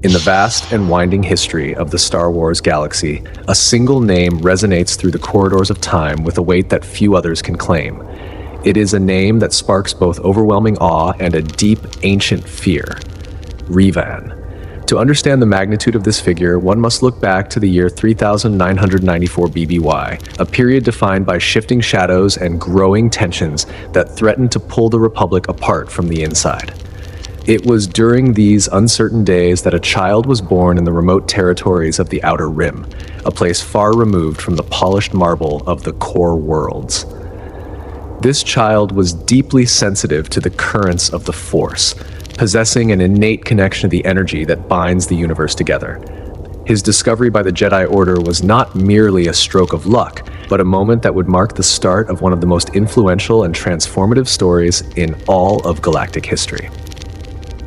In the vast and winding history of the Star Wars galaxy, a single name resonates through the corridors of time with a weight that few others can claim. It is a name that sparks both overwhelming awe and a deep, ancient fear: Revan. To understand the magnitude of this figure, one must look back to the year 3994 BBY, a period defined by shifting shadows and growing tensions that threatened to pull the Republic apart from the inside. It was during these uncertain days that a child was born in the remote territories of the Outer Rim, a place far removed from the polished marble of the core worlds. This child was deeply sensitive to the currents of the Force, possessing an innate connection to the energy that binds the universe together. His discovery by the Jedi Order was not merely a stroke of luck, but a moment that would mark the start of one of the most influential and transformative stories in all of galactic history.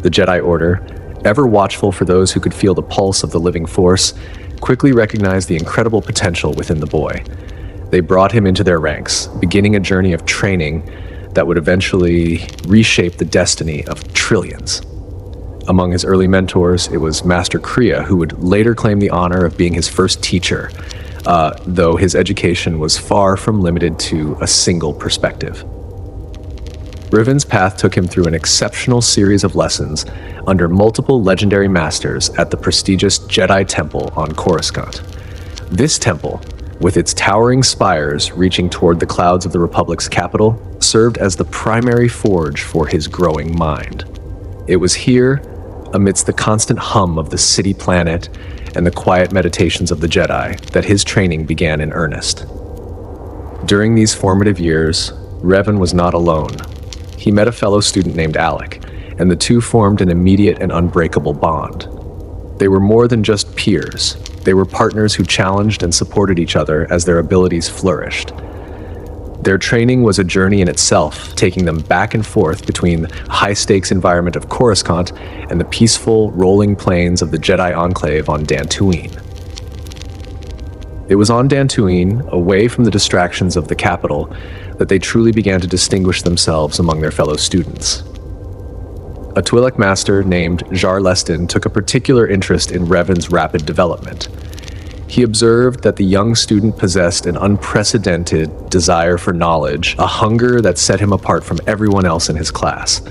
The Jedi Order, ever watchful for those who could feel the pulse of the living Force, quickly recognized the incredible potential within the boy. They brought him into their ranks, beginning a journey of training that would eventually reshape the destiny of trillions. Among his early mentors, it was Master Kriya, who would later claim the honor of being his first teacher, though his education was far from limited to a single perspective. Revan's path took him through an exceptional series of lessons under multiple legendary masters at the prestigious Jedi Temple on Coruscant. This temple, with its towering spires reaching toward the clouds of the Republic's capital, served as the primary forge for his growing mind. It was here, amidst the constant hum of the city planet and the quiet meditations of the Jedi, that his training began in earnest. During these formative years, Revan was not alone. He met a fellow student named Alec, and the two formed an immediate and unbreakable bond. They were more than just peers. They were partners who challenged and supported each other as their abilities flourished. Their training was a journey in itself, taking them back and forth between the high-stakes environment of Coruscant and the peaceful, rolling plains of the Jedi Enclave on Dantooine. It was on Dantooine, away from the distractions of the capital, that they truly began to distinguish themselves among their fellow students. A Twi'lek master named Jar Lestin took a particular interest in Revan's rapid development. He observed that the young student possessed an unprecedented desire for knowledge, a hunger that set him apart from everyone else in his class.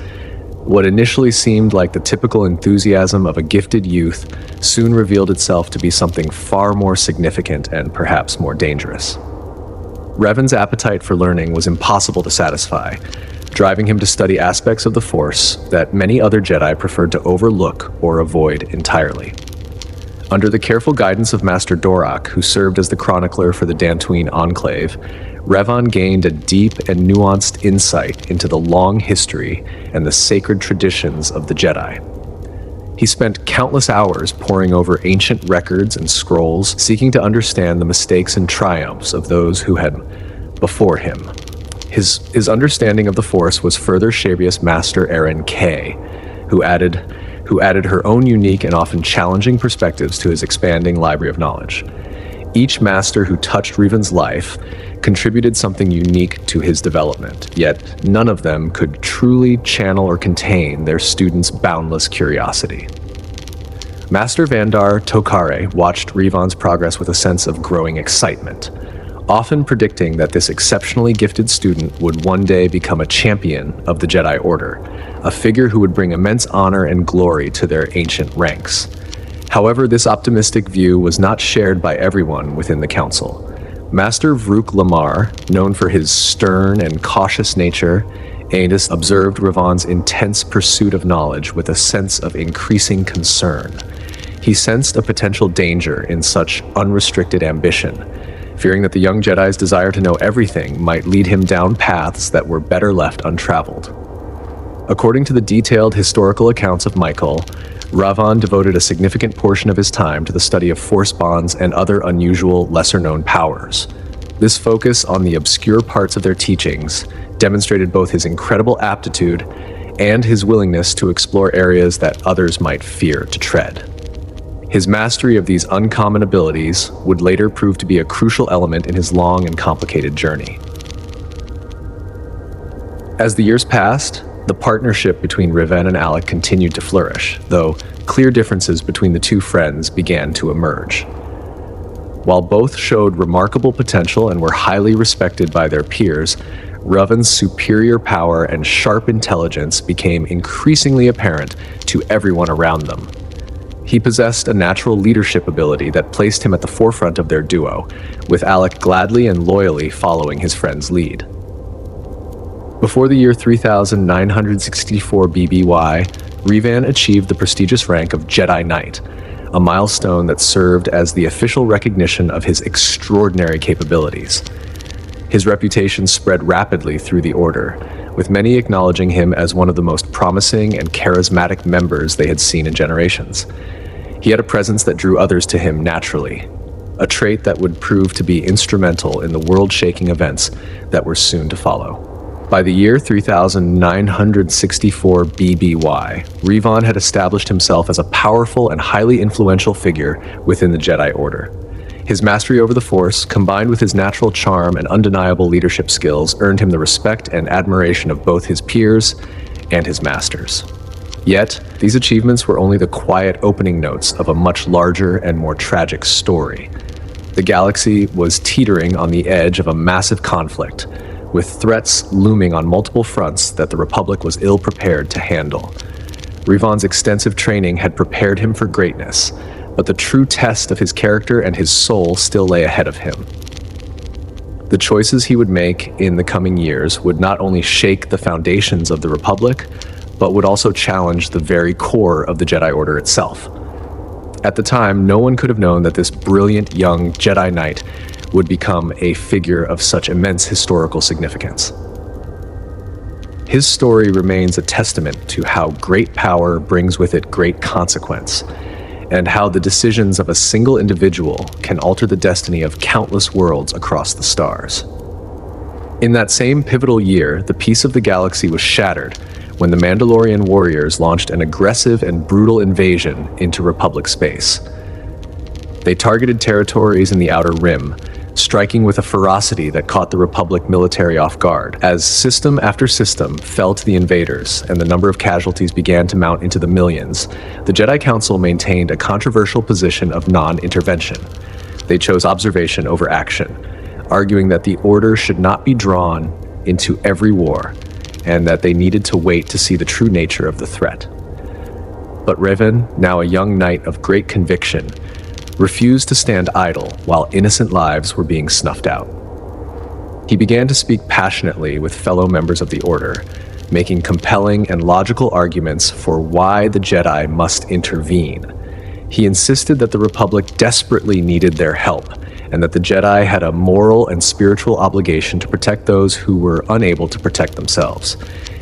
What initially seemed like the typical enthusiasm of a gifted youth soon revealed itself to be something far more significant and perhaps more dangerous. Revan's appetite for learning was impossible to satisfy, driving him to study aspects of the Force that many other Jedi preferred to overlook or avoid entirely. Under the careful guidance of Master Dorak, who served as the chronicler for the Dantooine Enclave, Revan gained a deep and nuanced insight into the long history and the sacred traditions of the Jedi. He spent countless hours poring over ancient records and scrolls, seeking to understand the mistakes and triumphs of those who had before him. His understanding of the Force was further shaped by Master Erin Kay, who added her own unique and often challenging perspectives to his expanding library of knowledge. Each master who touched Revan's life contributed something unique to his development, yet none of them could truly channel or contain their students' boundless curiosity. Master Vandar Tokare watched Revan's progress with a sense of growing excitement, often predicting that this exceptionally gifted student would one day become a champion of the Jedi Order, a figure who would bring immense honor and glory to their ancient ranks. However, this optimistic view was not shared by everyone within the Council. Master Vrook Lamar, known for his stern and cautious nature, Aenus observed Revan's intense pursuit of knowledge with a sense of increasing concern. He sensed a potential danger in such unrestricted ambition, fearing that the young Jedi's desire to know everything might lead him down paths that were better left untraveled. According to the detailed historical accounts of Michael, Revan devoted a significant portion of his time to the study of force bonds and other unusual, lesser-known powers. This focus on the obscure parts of their teachings demonstrated both his incredible aptitude and his willingness to explore areas that others might fear to tread. His mastery of these uncommon abilities would later prove to be a crucial element in his long and complicated journey. As the years passed, The partnership between Revan and Alec continued to flourish, though clear differences between the two friends began to emerge. While both showed remarkable potential and were highly respected by their peers, Revan's superior power and sharp intelligence became increasingly apparent to everyone around them. He possessed a natural leadership ability that placed him at the forefront of their duo, with Alec gladly and loyally following his friend's lead. Before the year 3964 BBY, Revan achieved the prestigious rank of Jedi Knight, a milestone that served as the official recognition of his extraordinary capabilities. His reputation spread rapidly through the Order, with many acknowledging him as one of the most promising and charismatic members they had seen in generations. He had a presence that drew others to him naturally, a trait that would prove to be instrumental in the world-shaking events that were soon to follow. By the year 3964 BBY, Revan had established himself as a powerful and highly influential figure within the Jedi Order. His mastery over the Force, combined with his natural charm and undeniable leadership skills, earned him the respect and admiration of both his peers and his masters. Yet, these achievements were only the quiet opening notes of a much larger and more tragic story. The galaxy was teetering on the edge of a massive conflict, with threats looming on multiple fronts that the Republic was ill-prepared to handle. Revan's extensive training had prepared him for greatness, but the true test of his character and his soul still lay ahead of him. The choices he would make in the coming years would not only shake the foundations of the Republic, but would also challenge the very core of the Jedi Order itself. At the time, no one could have known that this brilliant young Jedi Knight would become a figure of such immense historical significance. His story remains a testament to how great power brings with it great consequence, and how the decisions of a single individual can alter the destiny of countless worlds across the stars. In that same pivotal year, the peace of the galaxy was shattered when the Mandalorian warriors launched an aggressive and brutal invasion into Republic space. They targeted territories in the Outer Rim, striking with a ferocity that caught the Republic military off guard. As system after system fell to the invaders and the number of casualties began to mount into the millions, the Jedi Council maintained a controversial position of non-intervention. They chose observation over action, arguing that the Order should not be drawn into every war, and that they needed to wait to see the true nature of the threat. But Revan, now a young knight of great conviction, refused to stand idle while innocent lives were being snuffed out. He began to speak passionately with fellow members of the Order, making compelling and logical arguments for why the Jedi must intervene. He insisted that the Republic desperately needed their help, and that the Jedi had a moral and spiritual obligation to protect those who were unable to protect themselves.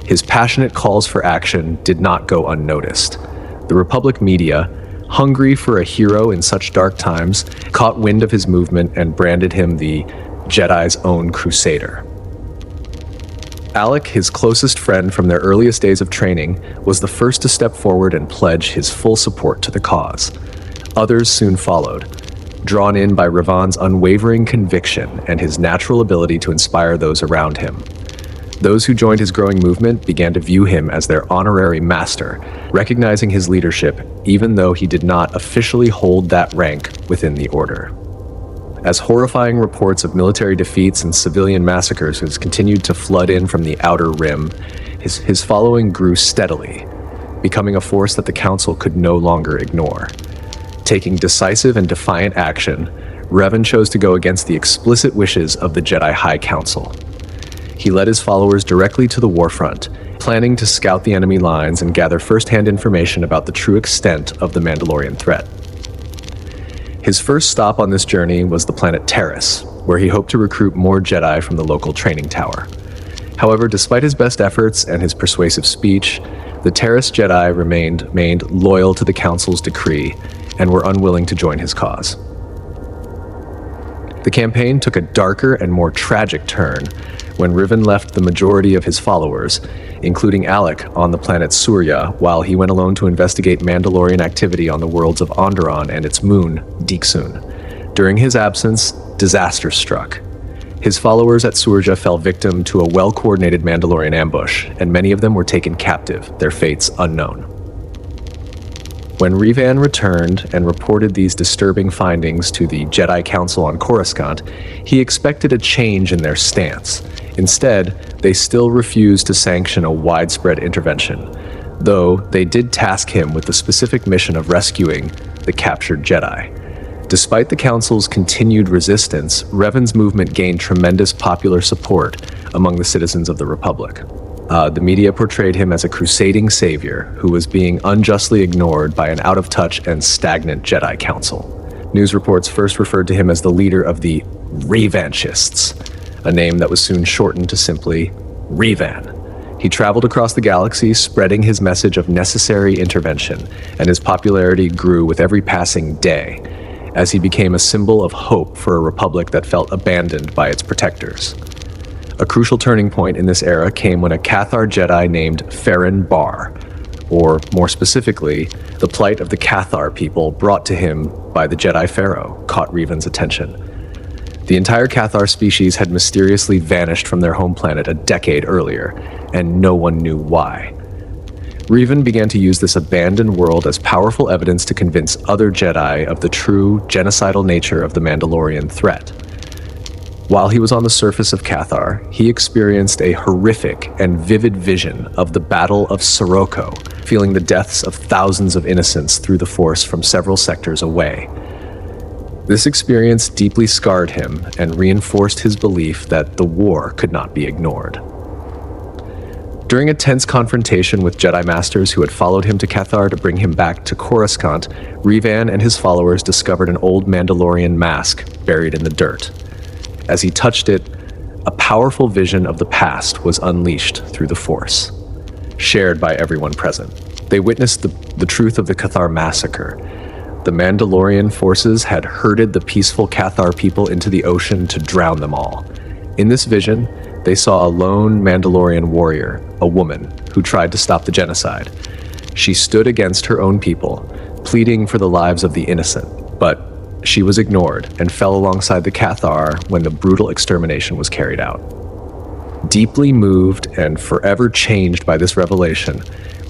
His passionate calls for action did not go unnoticed. The Republic media, hungry for a hero in such dark times, caught wind of his movement and branded him the Jedi's own crusader. Alec, his closest friend from their earliest days of training, was the first to step forward and pledge his full support to the cause. Others soon followed, drawn in by Revan's unwavering conviction and his natural ability to inspire those around him. Those who joined his growing movement began to view him as their honorary master, recognizing his leadership even though he did not officially hold that rank within the Order. As horrifying reports of military defeats and civilian massacres continued to flood in from the Outer Rim, his following grew steadily, becoming a force that the Council could no longer ignore. Taking decisive and defiant action, Revan chose to go against the explicit wishes of the Jedi High Council. He led his followers directly to the warfront, planning to scout the enemy lines and gather first-hand information about the true extent of the Mandalorian threat. His first stop on this journey was the planet Taris, where he hoped to recruit more Jedi from the local training tower. However, despite his best efforts and his persuasive speech, the Taris Jedi remained loyal to the Council's decree and were unwilling to join his cause. The campaign took a darker and more tragic turn when Revan left the majority of his followers, including Alec, on the planet Surya, while he went alone to investigate Mandalorian activity on the worlds of Onderon and its moon, Dixun. During his absence, disaster struck. His followers at Surja fell victim to a well-coordinated Mandalorian ambush, and many of them were taken captive, their fates unknown. When Revan returned and reported these disturbing findings to the Jedi Council on Coruscant, he expected a change in their stance. Instead, they still refused to sanction a widespread intervention, though they did task him with the specific mission of rescuing the captured Jedi. Despite the Council's continued resistance, Revan's movement gained tremendous popular support among the citizens of the Republic. The media portrayed him as a crusading savior who was being unjustly ignored by an out-of-touch and stagnant Jedi Council. News reports first referred to him as the leader of the Revanchists, a name that was soon shortened to simply Revan. He traveled across the galaxy, spreading his message of necessary intervention, and his popularity grew with every passing day, as he became a symbol of hope for a republic that felt abandoned by its protectors. A crucial turning point in this era came when a Cathar Jedi named Ferren Barr, or more specifically, the plight of the Cathar people brought to him by the Jedi Pharaoh, caught Revan's attention. The entire Cathar species had mysteriously vanished from their home planet a decade earlier, and no one knew why. Revan began to use this abandoned world as powerful evidence to convince other Jedi of the true, genocidal nature of the Mandalorian threat. While he was on the surface of Cathar, he experienced a horrific and vivid vision of the Battle of Sirocco, feeling the deaths of thousands of innocents through the Force from several sectors away. This experience deeply scarred him and reinforced his belief that the war could not be ignored. During a tense confrontation with Jedi Masters who had followed him to Cathar to bring him back to Coruscant, Revan and his followers discovered an old Mandalorian mask buried in the dirt. As he touched it, a powerful vision of the past was unleashed through the Force, shared by everyone present. They witnessed the truth of the Cathar massacre. The Mandalorian forces had herded the peaceful Cathar people into the ocean to drown them all. In this vision, they saw a lone Mandalorian warrior, a woman, who tried to stop the genocide. She stood against her own people, pleading for the lives of the innocent, but she was ignored and fell alongside the Cathar when the brutal extermination was carried out. Deeply moved and forever changed by this revelation,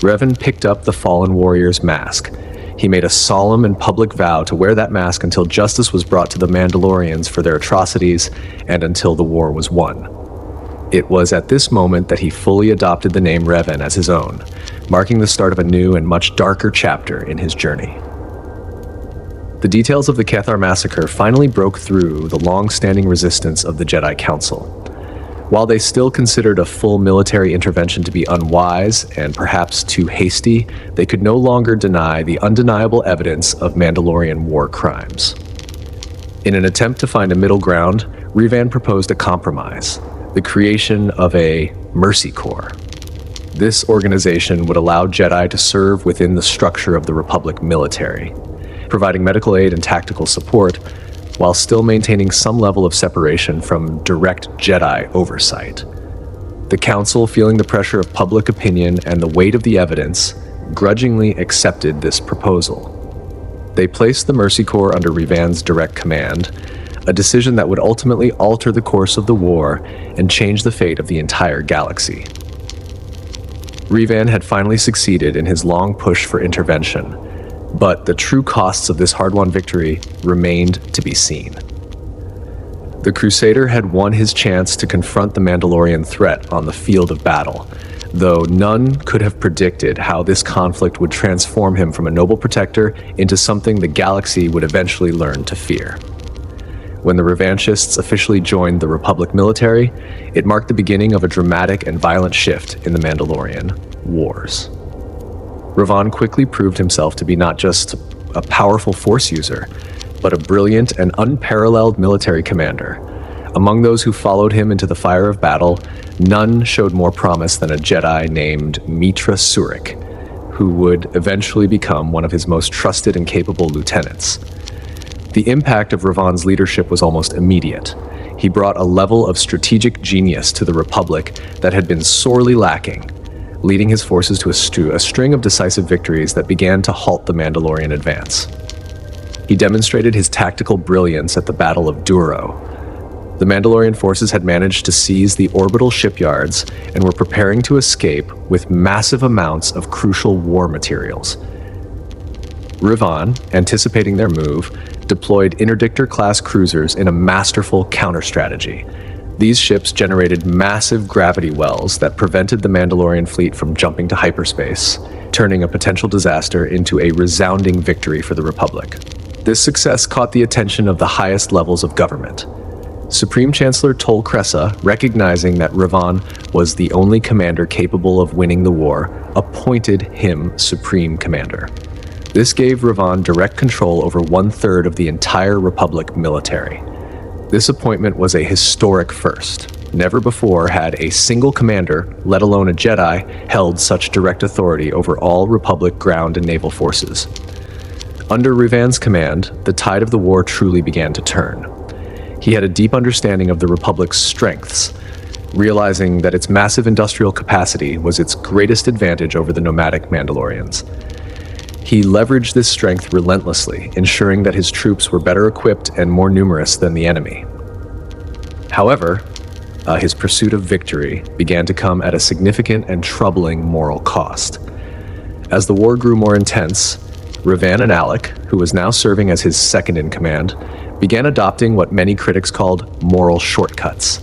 Revan picked up the fallen warrior's mask. He made a solemn and public vow to wear that mask until justice was brought to the Mandalorians for their atrocities and until the war was won. It was at this moment that he fully adopted the name Revan as his own, marking the start of a new and much darker chapter in his journey. The details of the Cathar massacre finally broke through the long-standing resistance of the Jedi Council. While they still considered a full military intervention to be unwise and perhaps too hasty, they could no longer deny the undeniable evidence of Mandalorian war crimes. In an attempt to find a middle ground, Revan proposed a compromise, the creation of a Mercy Corps. This organization would allow Jedi to serve within the structure of the Republic military, providing medical aid and tactical support, while still maintaining some level of separation from direct Jedi oversight. The Council, feeling the pressure of public opinion and the weight of the evidence, grudgingly accepted this proposal. They placed the Mercy Corps under Revan's direct command, a decision that would ultimately alter the course of the war and change the fate of the entire galaxy. Revan had finally succeeded in his long push for intervention, but the true costs of this hard-won victory remained to be seen. The Crusader had won his chance to confront the Mandalorian threat on the field of battle, though none could have predicted how this conflict would transform him from a noble protector into something the galaxy would eventually learn to fear. When the Revanchists officially joined the Republic military, it marked the beginning of a dramatic and violent shift in the Mandalorian Wars. Revan quickly proved himself to be not just a powerful Force user, but a brilliant and unparalleled military commander. Among those who followed him into the fire of battle, none showed more promise than a Jedi named Mitra Surik, who would eventually become one of his most trusted and capable lieutenants. The impact of Revan's leadership was almost immediate. He brought a level of strategic genius to the Republic that had been sorely lacking, leading his forces to a string of decisive victories that began to halt the Mandalorian advance. He demonstrated his tactical brilliance at the Battle of Duro, The Mandalorian forces had managed to seize the orbital shipyards and were preparing to escape with massive amounts of crucial war materials. Revan, anticipating their move, deployed interdictor-class cruisers in a masterful counter-strategy. These ships generated massive gravity wells that prevented the Mandalorian fleet from jumping to hyperspace, turning a potential disaster into a resounding victory for the Republic. This success caught the attention of the highest levels of government. Supreme Chancellor Tol Kressa, recognizing that Revan was the only commander capable of winning the war, appointed him Supreme Commander. This gave Revan direct control over 1/3 of the entire Republic military. This appointment was a historic first. Never before had a single commander, let alone a Jedi, held such direct authority over all Republic ground and naval forces. Under Revan's command, the tide of the war truly began to turn. He had a deep understanding of the Republic's strengths, realizing that its massive industrial capacity was its greatest advantage over the nomadic Mandalorians. He leveraged this strength relentlessly, ensuring that his troops were better equipped and more numerous than the enemy. However, his pursuit of victory began to come at a significant and troubling moral cost. As the war grew more intense, Revan and Alec, who was now serving as his second-in-command, began adopting what many critics called moral shortcuts.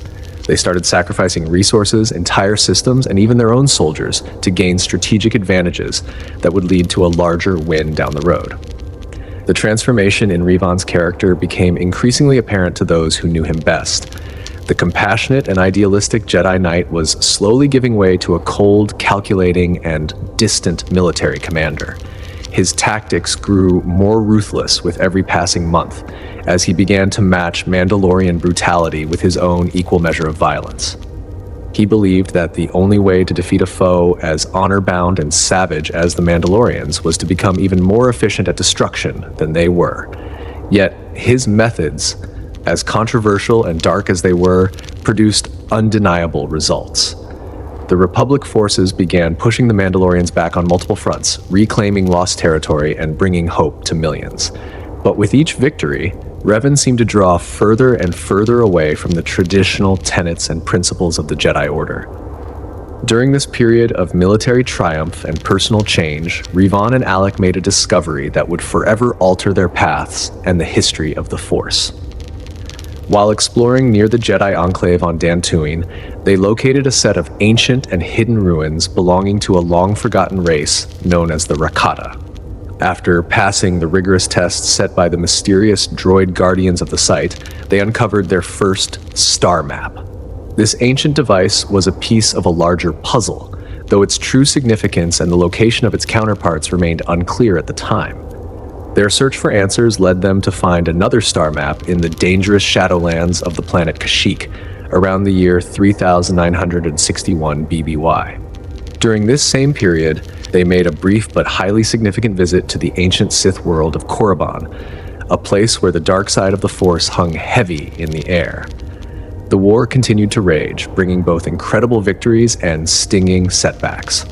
They started sacrificing resources, entire systems, and even their own soldiers to gain strategic advantages that would lead to a larger win down the road. The transformation in Revan's character became increasingly apparent to those who knew him best. The compassionate and idealistic Jedi Knight was slowly giving way to a cold, calculating, and distant military commander. His tactics grew more ruthless with every passing month, as he began to match Mandalorian brutality with his own equal measure of violence. He believed that the only way to defeat a foe as honor-bound and savage as the Mandalorians was to become even more efficient at destruction than they were. Yet, his methods, as controversial and dark as they were, produced undeniable results. The Republic forces began pushing the Mandalorians back on multiple fronts, reclaiming lost territory and bringing hope to millions. But with each victory, Revan seemed to draw further and further away from the traditional tenets and principles of the Jedi Order. During this period of military triumph and personal change, Revan and Alec made a discovery that would forever alter their paths and the history of the Force. While exploring near the Jedi Enclave on Dantooine, they located a set of ancient and hidden ruins belonging to a long-forgotten race known as the Rakata. After passing the rigorous tests set by the mysterious droid guardians of the site, they uncovered their first star map. This ancient device was a piece of a larger puzzle, though its true significance and the location of its counterparts remained unclear at the time. Their search for answers led them to find another star map in the dangerous shadowlands of the planet Kashyyyk, around the year 3961 BBY. During this same period, they made a brief but highly significant visit to the ancient Sith world of Korriban, a place where the dark side of the Force hung heavy in the air. The war continued to rage, bringing both incredible victories and stinging setbacks.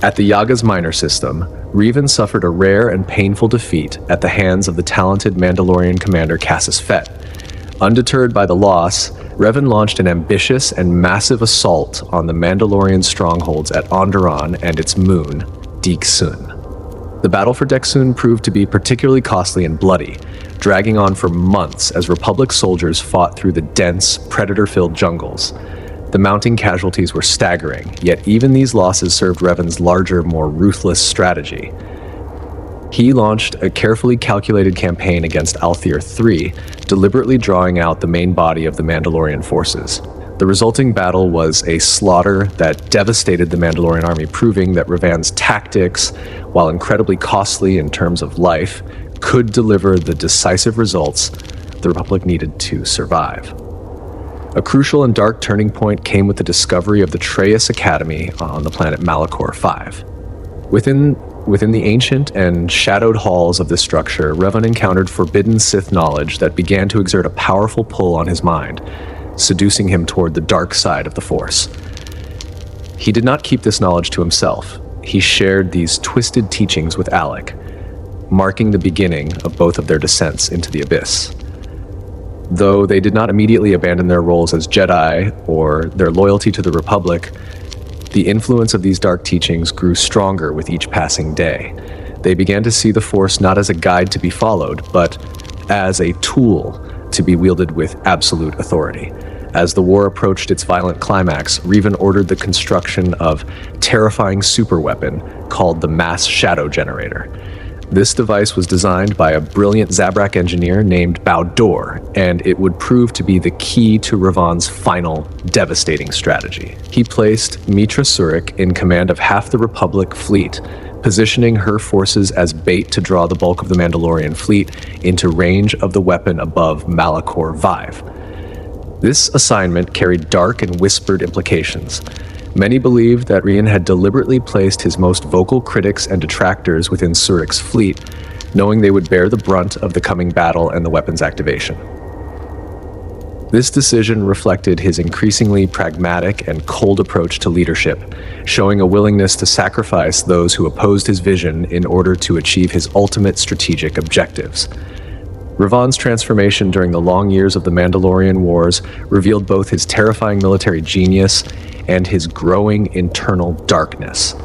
At the Yaga's minor system, Revan suffered a rare and painful defeat at the hands of the talented Mandalorian commander Cassus Fett. Undeterred by the loss, Revan launched an ambitious and massive assault on the Mandalorian strongholds at Onderon and its moon, Deek-Sun. The battle for Deek-Sun proved to be particularly costly and bloody, dragging on for months as Republic soldiers fought through the dense, predator-filled jungles. The mounting casualties were staggering, yet even these losses served Revan's larger, more ruthless strategy. He launched a carefully calculated campaign against Althir III, deliberately drawing out the main body of the Mandalorian forces. The resulting battle was a slaughter that devastated the Mandalorian army, proving that Revan's tactics, while incredibly costly in terms of life, could deliver the decisive results the Republic needed to survive. A crucial and dark turning point came with the discovery of the Treyas Academy on the planet Malachor V. Within the ancient and shadowed halls of this structure, Revan encountered forbidden Sith knowledge that began to exert a powerful pull on his mind, seducing him toward the dark side of the Force. He did not keep this knowledge to himself. He shared these twisted teachings with Alec, marking the beginning of both of their descents into the abyss. Though they did not immediately abandon their roles as Jedi or their loyalty to the Republic, the influence of these dark teachings grew stronger with each passing day. They began to see the Force not as a guide to be followed, but as a tool to be wielded with absolute authority. As the war approached its violent climax, Revan ordered the construction of a terrifying superweapon called the Mass Shadow Generator. This device was designed by a brilliant Zabrak engineer named Bao-Dor, and it would prove to be the key to Revan's final, devastating strategy. He placed Mitra Surik in command of half the Republic fleet, positioning her forces as bait to draw the bulk of the Mandalorian fleet into range of the weapon above Malachor Vive. This assignment carried dark and whispered implications. Many believed that Rian had deliberately placed his most vocal critics and detractors within Surik's fleet, knowing they would bear the brunt of the coming battle and the weapon's activation. This decision reflected his increasingly pragmatic and cold approach to leadership, showing a willingness to sacrifice those who opposed his vision in order to achieve his ultimate strategic objectives. Revan's transformation during the long years of the Mandalorian Wars revealed both his terrifying military genius and his growing internal darkness.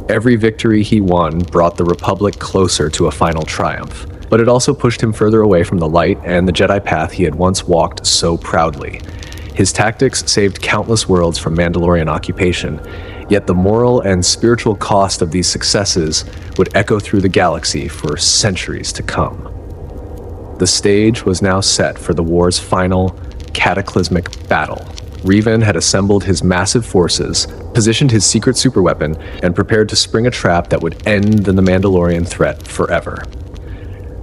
Every victory he won brought the Republic closer to a final triumph, but it also pushed him further away from the light and the Jedi path he had once walked so proudly. His tactics saved countless worlds from Mandalorian occupation, yet the moral and spiritual cost of these successes would echo through the galaxy for centuries to come. The stage was now set for the war's final, cataclysmic battle. Revan had assembled his massive forces, positioned his secret superweapon, and prepared to spring a trap that would end the Mandalorian threat forever.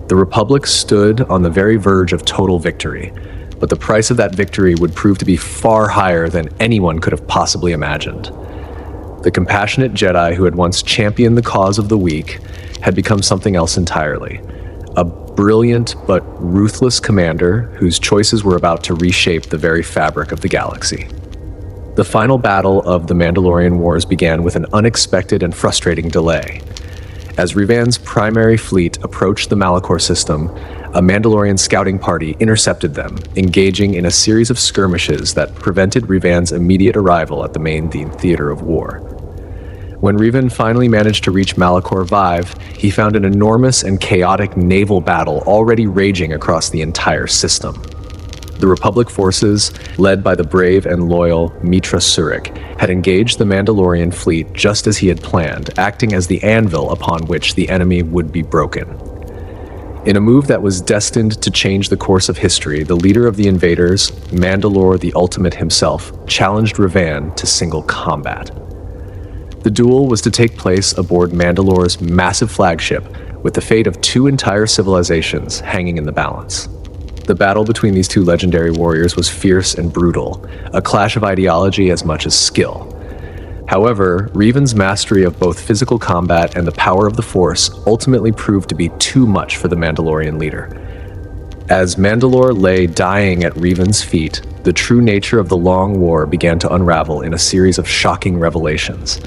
The Republic stood on the very verge of total victory, but the price of that victory would prove to be far higher than anyone could have possibly imagined. The compassionate Jedi who had once championed the cause of the weak had become something else entirely. A brilliant but ruthless commander whose choices were about to reshape the very fabric of the galaxy. The final battle of the Mandalorian Wars began with an unexpected and frustrating delay. As Revan's primary fleet approached the Malachor system, a Mandalorian scouting party intercepted them, engaging in a series of skirmishes that prevented Revan's immediate arrival at the main theater of war. When Revan finally managed to reach Malachor Vive, he found an enormous and chaotic naval battle already raging across the entire system. The Republic forces, led by the brave and loyal Mitra Surik, had engaged the Mandalorian fleet just as he had planned, acting as the anvil upon which the enemy would be broken. In a move that was destined to change the course of history, the leader of the invaders, Mandalore the Ultimate himself, challenged Revan to single combat. The duel was to take place aboard Mandalore's massive flagship, with the fate of two entire civilizations hanging in the balance. The battle between these two legendary warriors was fierce and brutal, a clash of ideology as much as skill. However, Revan's mastery of both physical combat and the power of the Force ultimately proved to be too much for the Mandalorian leader. As Mandalore lay dying at Revan's feet, the true nature of the long war began to unravel in a series of shocking revelations.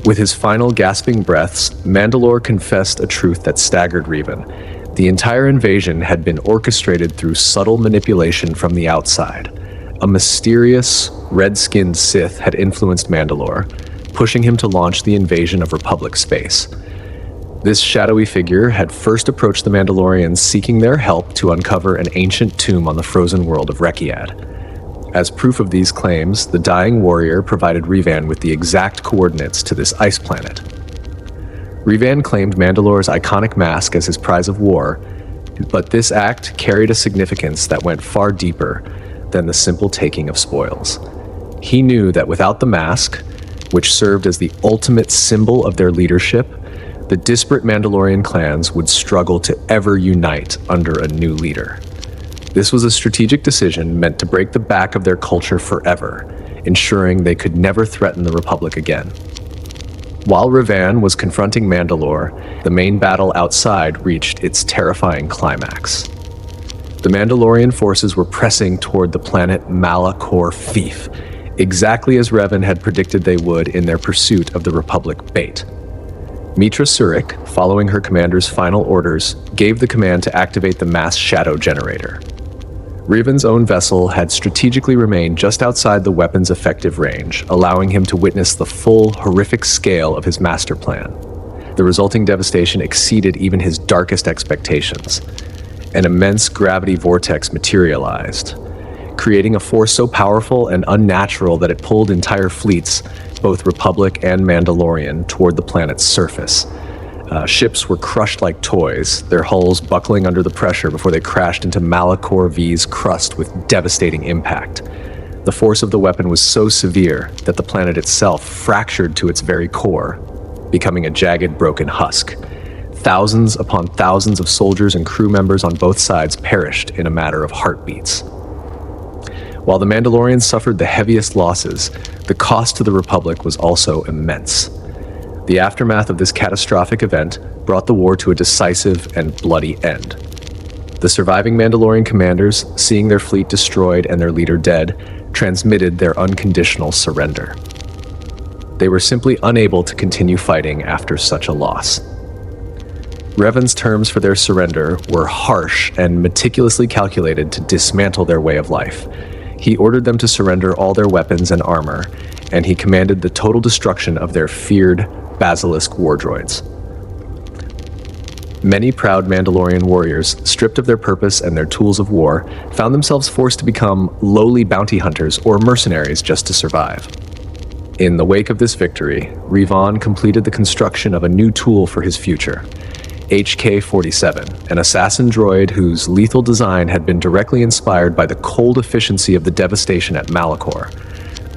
With his final gasping breaths, Mandalore confessed a truth that staggered Revan. The entire invasion had been orchestrated through subtle manipulation from the outside. A mysterious, red-skinned Sith had influenced Mandalore, pushing him to launch the invasion of Republic space. This shadowy figure had first approached the Mandalorians seeking their help to uncover an ancient tomb on the frozen world of Rekiad. As proof of these claims, the dying warrior provided Revan with the exact coordinates to this ice planet. Revan claimed Mandalore's iconic mask as his prize of war, but this act carried a significance that went far deeper than the simple taking of spoils. He knew that without the mask, which served as the ultimate symbol of their leadership, the disparate Mandalorian clans would struggle to ever unite under a new leader. This was a strategic decision meant to break the back of their culture forever, ensuring they could never threaten the Republic again. While Revan was confronting Mandalore, the main battle outside reached its terrifying climax. The Mandalorian forces were pressing toward the planet Malachor Fief, exactly as Revan had predicted they would in their pursuit of the Republic bait. Mitra Surik, following her commander's final orders, gave the command to activate the mass shadow generator. Revan's own vessel had strategically remained just outside the weapon's effective range, allowing him to witness the full, horrific scale of his master plan. The resulting devastation exceeded even his darkest expectations. An immense gravity vortex materialized, creating a force so powerful and unnatural that it pulled entire fleets, both Republic and Mandalorian, toward the planet's surface. Ships were crushed like toys, their hulls buckling under the pressure before they crashed into Malachor V's crust with devastating impact. The force of the weapon was so severe that the planet itself fractured to its very core, becoming a jagged, broken husk. Thousands upon thousands of soldiers and crew members on both sides perished in a matter of heartbeats. While the Mandalorians suffered the heaviest losses, the cost to the Republic was also immense. The aftermath of this catastrophic event brought the war to a decisive and bloody end. The surviving Mandalorian commanders, seeing their fleet destroyed and their leader dead, transmitted their unconditional surrender. They were simply unable to continue fighting after such a loss. Revan's terms for their surrender were harsh and meticulously calculated to dismantle their way of life. He ordered them to surrender all their weapons and armor, and he commanded the total destruction of their feared basilisk war droids. Many proud Mandalorian warriors, stripped of their purpose and their tools of war, found themselves forced to become lowly bounty hunters or mercenaries just to survive. In the wake of this victory, Revan completed the construction of a new tool for his future, HK-47, an assassin droid whose lethal design had been directly inspired by the cold efficiency of the devastation at Malachor.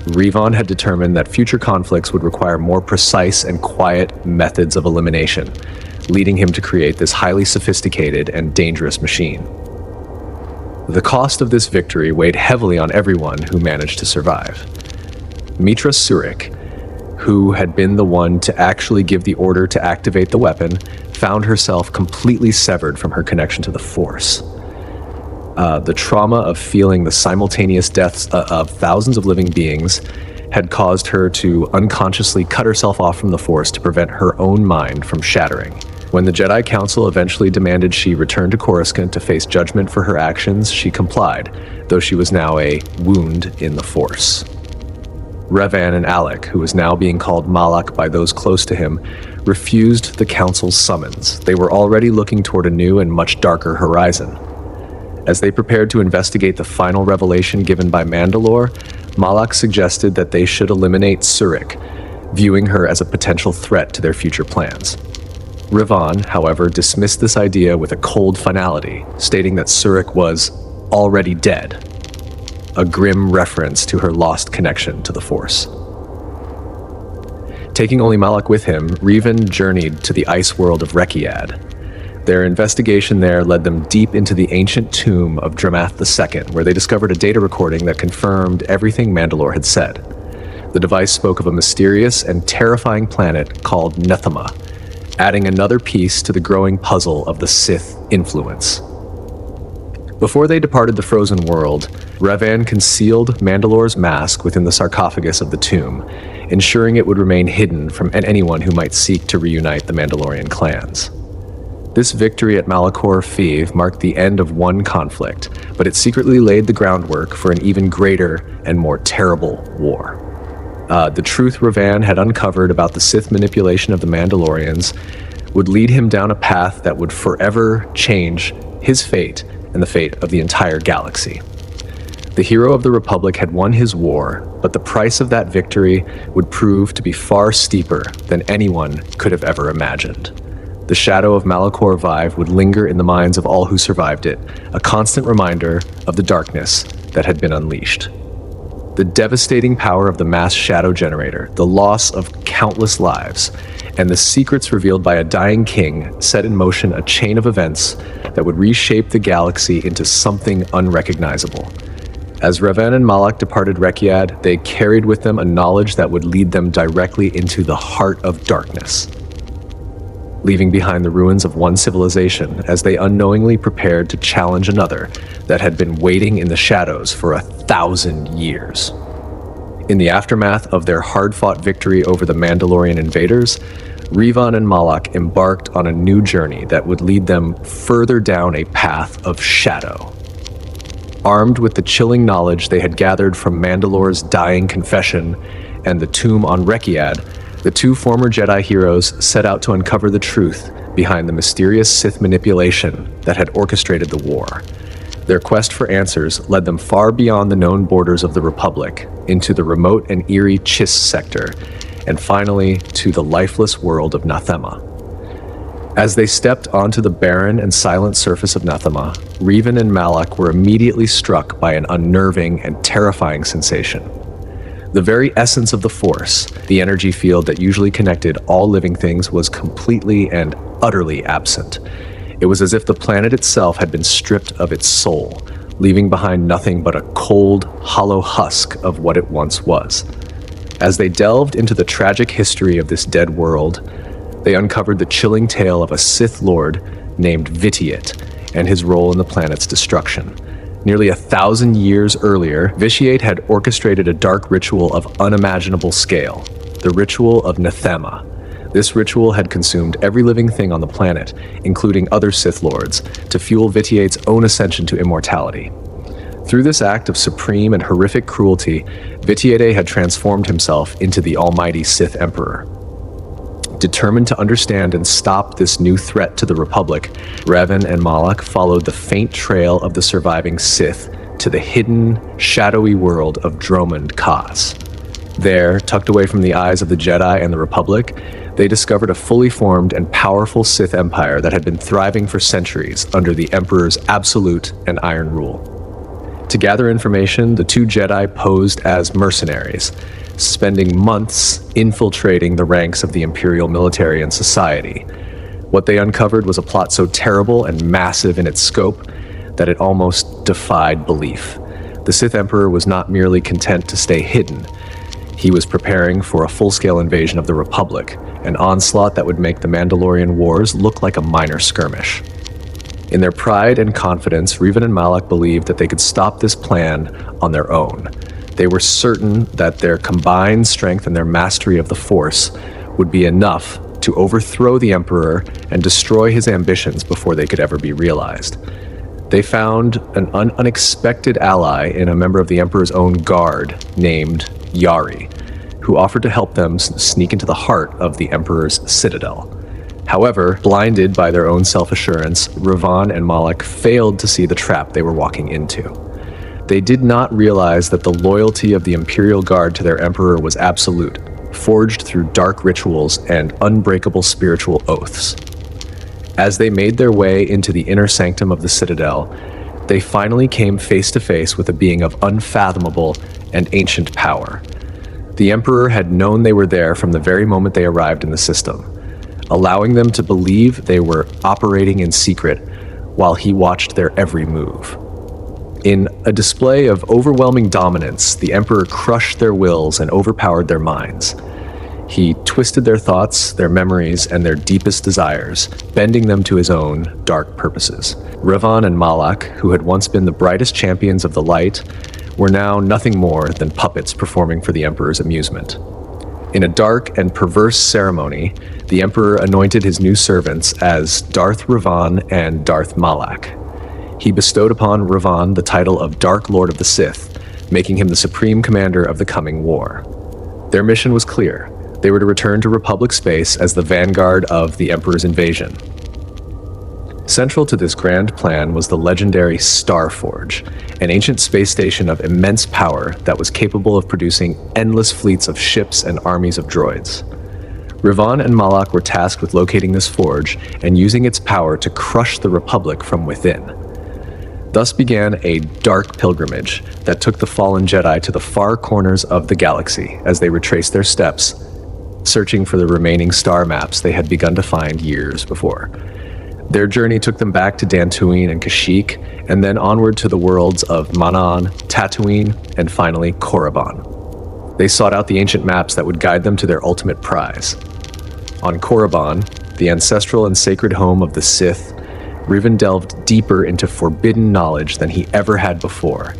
Revan had determined that future conflicts would require more precise and quiet methods of elimination, leading him to create this highly sophisticated and dangerous machine. The cost of this victory weighed heavily on everyone who managed to survive. Mitra Surik, who had been the one to actually give the order to activate the weapon, found herself completely severed from her connection to the Force. The trauma of feeling the simultaneous deaths of thousands of living beings had caused her to unconsciously cut herself off from the Force to prevent her own mind from shattering. When the Jedi Council eventually demanded she return to Coruscant to face judgment for her actions, she complied, though she was now a wound in the Force. Revan and Alec, who was now being called Malak by those close to him, refused the Council's summons. They were already looking toward a new and much darker horizon. As they prepared to investigate the final revelation given by Mandalore, Malak suggested that they should eliminate Surik, viewing her as a potential threat to their future plans. Revan, however, dismissed this idea with a cold finality, stating that Surik was already dead, a grim reference to her lost connection to the Force. Taking only Malak with him, Revan journeyed to the ice world of Rekiad. Their investigation there led them deep into the ancient tomb of Dramath II, where they discovered a data recording that confirmed everything Mandalore had said. The device spoke of a mysterious and terrifying planet called Nethema, adding another piece to the growing puzzle of the Sith influence. Before they departed the frozen world, Revan concealed Mandalore's mask within the sarcophagus of the tomb, ensuring it would remain hidden from anyone who might seek to reunite the Mandalorian clans. This victory at Malachor Fiv marked the end of one conflict, but it secretly laid the groundwork for an even greater and more terrible war. The truth Revan had uncovered about the Sith manipulation of the Mandalorians would lead him down a path that would forever change his fate and the fate of the entire galaxy. The hero of the Republic had won his war, but the price of that victory would prove to be far steeper than anyone could have ever imagined. The shadow of Malachor Vive would linger in the minds of all who survived it, a constant reminder of the darkness that had been unleashed. The devastating power of the mass shadow generator, the loss of countless lives, and the secrets revealed by a dying king set in motion a chain of events that would reshape the galaxy into something unrecognizable. As Revan and Malak departed Rekiad, they carried with them a knowledge that would lead them directly into the heart of darkness, leaving behind the ruins of one civilization as they unknowingly prepared to challenge another that had been waiting in the shadows for 1,000 years. In the aftermath of their hard-fought victory over the Mandalorian invaders, Revan and Malak embarked on a new journey that would lead them further down a path of shadow. Armed with the chilling knowledge they had gathered from Mandalore's dying confession and the tomb on Rekiad, the two former Jedi heroes set out to uncover the truth behind the mysterious Sith manipulation that had orchestrated the war. Their quest for answers led them far beyond the known borders of the Republic, into the remote and eerie Chiss sector, and finally to the lifeless world of Nathema. As they stepped onto the barren and silent surface of Nathema, Revan and Malak were immediately struck by an unnerving and terrifying sensation. The very essence of the Force, the energy field that usually connected all living things, was completely and utterly absent. It was as if the planet itself had been stripped of its soul, leaving behind nothing but a cold, hollow husk of what it once was. As they delved into the tragic history of this dead world, they uncovered the chilling tale of a Sith Lord named Vitiate and his role in the planet's destruction. Nearly 1,000 years earlier, Vitiate had orchestrated a dark ritual of unimaginable scale, the ritual of Nathema. This ritual had consumed every living thing on the planet, including other Sith Lords, to fuel Vitiate's own ascension to immortality. Through this act of supreme and horrific cruelty, Vitiate had transformed himself into the almighty Sith Emperor. Determined to understand and stop this new threat to the Republic, Revan and Malak followed the faint trail of the surviving Sith to the hidden, shadowy world of Dromund Kaas. There, tucked away from the eyes of the Jedi and the Republic, they discovered a fully formed and powerful Sith Empire that had been thriving for centuries under the Emperor's absolute and iron rule. To gather information, the two Jedi posed as mercenaries, spending months infiltrating the ranks of the Imperial military and society. What they uncovered was a plot so terrible and massive in its scope that it almost defied belief. The Sith Emperor was not merely content to stay hidden. He was preparing for a full-scale invasion of the Republic, an onslaught that would make the Mandalorian Wars look like a minor skirmish. In their pride and confidence, Revan and Malak believed that they could stop this plan on their own. They were certain that their combined strength and their mastery of the Force would be enough to overthrow the Emperor and destroy his ambitions before they could ever be realized. They found an unexpected ally in a member of the Emperor's own guard named Yari, who offered to help them sneak into the heart of the Emperor's citadel. However, blinded by their own self-assurance, Revan and Malak failed to see the trap they were walking into. They did not realize that the loyalty of the Imperial Guard to their Emperor was absolute, forged through dark rituals and unbreakable spiritual oaths. As they made their way into the inner sanctum of the Citadel, they finally came face to face with a being of unfathomable and ancient power. The Emperor had known they were there from the very moment they arrived in the system, allowing them to believe they were operating in secret while he watched their every move. In a display of overwhelming dominance, the Emperor crushed their wills and overpowered their minds. He twisted their thoughts, their memories, and their deepest desires, bending them to his own dark purposes. Revan and Malak, who had once been the brightest champions of the light, were now nothing more than puppets performing for the Emperor's amusement. In a dark and perverse ceremony, the Emperor anointed his new servants as Darth Revan and Darth Malak. He bestowed upon Revan the title of Dark Lord of the Sith, making him the supreme commander of the coming war. Their mission was clear. They were to return to Republic space as the vanguard of the Emperor's invasion. Central to this grand plan was the legendary Starforge, an ancient space station of immense power that was capable of producing endless fleets of ships and armies of droids. Revan and Malak were tasked with locating this forge and using its power to crush the Republic from within. Thus began a dark pilgrimage that took the fallen Jedi to the far corners of the galaxy as they retraced their steps, searching for the remaining star maps they had begun to find years before. Their journey took them back to Dantooine and Kashyyyk, and then onward to the worlds of Manaan, Tatooine, and finally Korriban. They sought out the ancient maps that would guide them to their ultimate prize. On Korriban, the ancestral and sacred home of the Sith, Revan delved deeper into forbidden knowledge than he ever had before.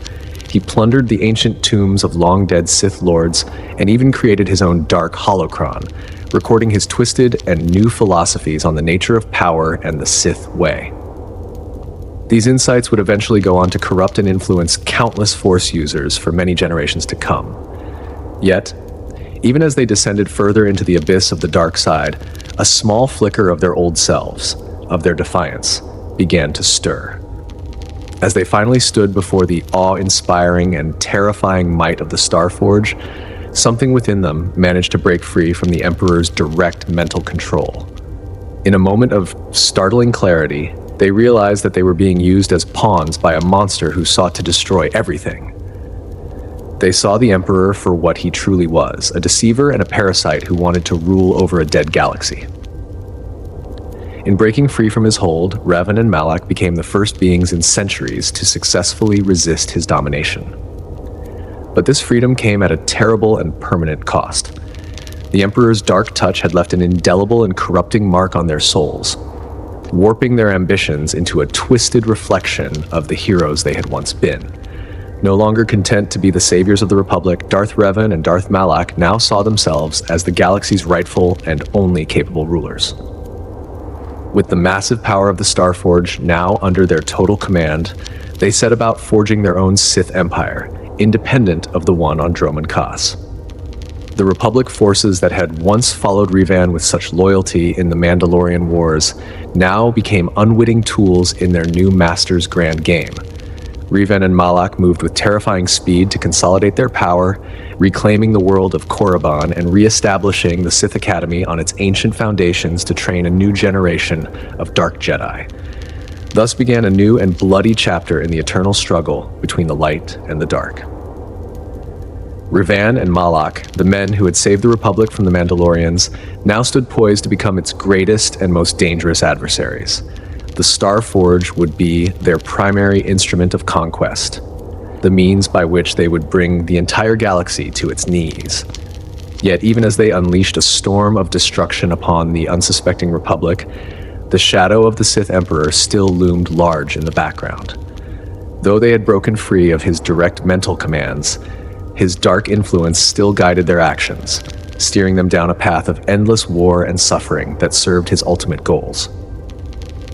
He plundered the ancient tombs of long-dead Sith lords and even created his own dark holocron, recording his twisted and new philosophies on the nature of power and the Sith way. These insights would eventually go on to corrupt and influence countless Force users for many generations to come. Yet, even as they descended further into the abyss of the dark side, a small flicker of their old selves, of their defiance, began to stir. As they finally stood before the awe-inspiring and terrifying might of the Starforge, something within them managed to break free from the Emperor's direct mental control. In a moment of startling clarity, they realized that they were being used as pawns by a monster who sought to destroy everything. They saw the Emperor for what he truly was, a deceiver and a parasite who wanted to rule over a dead galaxy. In breaking free from his hold, Revan and Malak became the first beings in centuries to successfully resist his domination. But this freedom came at a terrible and permanent cost. The Emperor's dark touch had left an indelible and corrupting mark on their souls, warping their ambitions into a twisted reflection of the heroes they had once been. No longer content to be the saviors of the Republic, Darth Revan and Darth Malak now saw themselves as the galaxy's rightful and only capable rulers. With the massive power of the Starforge now under their total command, they set about forging their own Sith Empire, independent of the one on Dromund Kaas. The Republic forces that had once followed Revan with such loyalty in the Mandalorian Wars now became unwitting tools in their new master's grand game. Revan and Malak moved with terrifying speed to consolidate their power, reclaiming the world of Korriban and re-establishing the Sith Academy on its ancient foundations to train a new generation of Dark Jedi. Thus began a new and bloody chapter in the eternal struggle between the light and the dark. Revan and Malak, the men who had saved the Republic from the Mandalorians, now stood poised to become its greatest and most dangerous adversaries. The Starforge would be their primary instrument of conquest, the means by which they would bring the entire galaxy to its knees. Yet even as they unleashed a storm of destruction upon the unsuspecting Republic, the shadow of the Sith Emperor still loomed large in the background. Though they had broken free of his direct mental commands, his dark influence still guided their actions, steering them down a path of endless war and suffering that served his ultimate goals.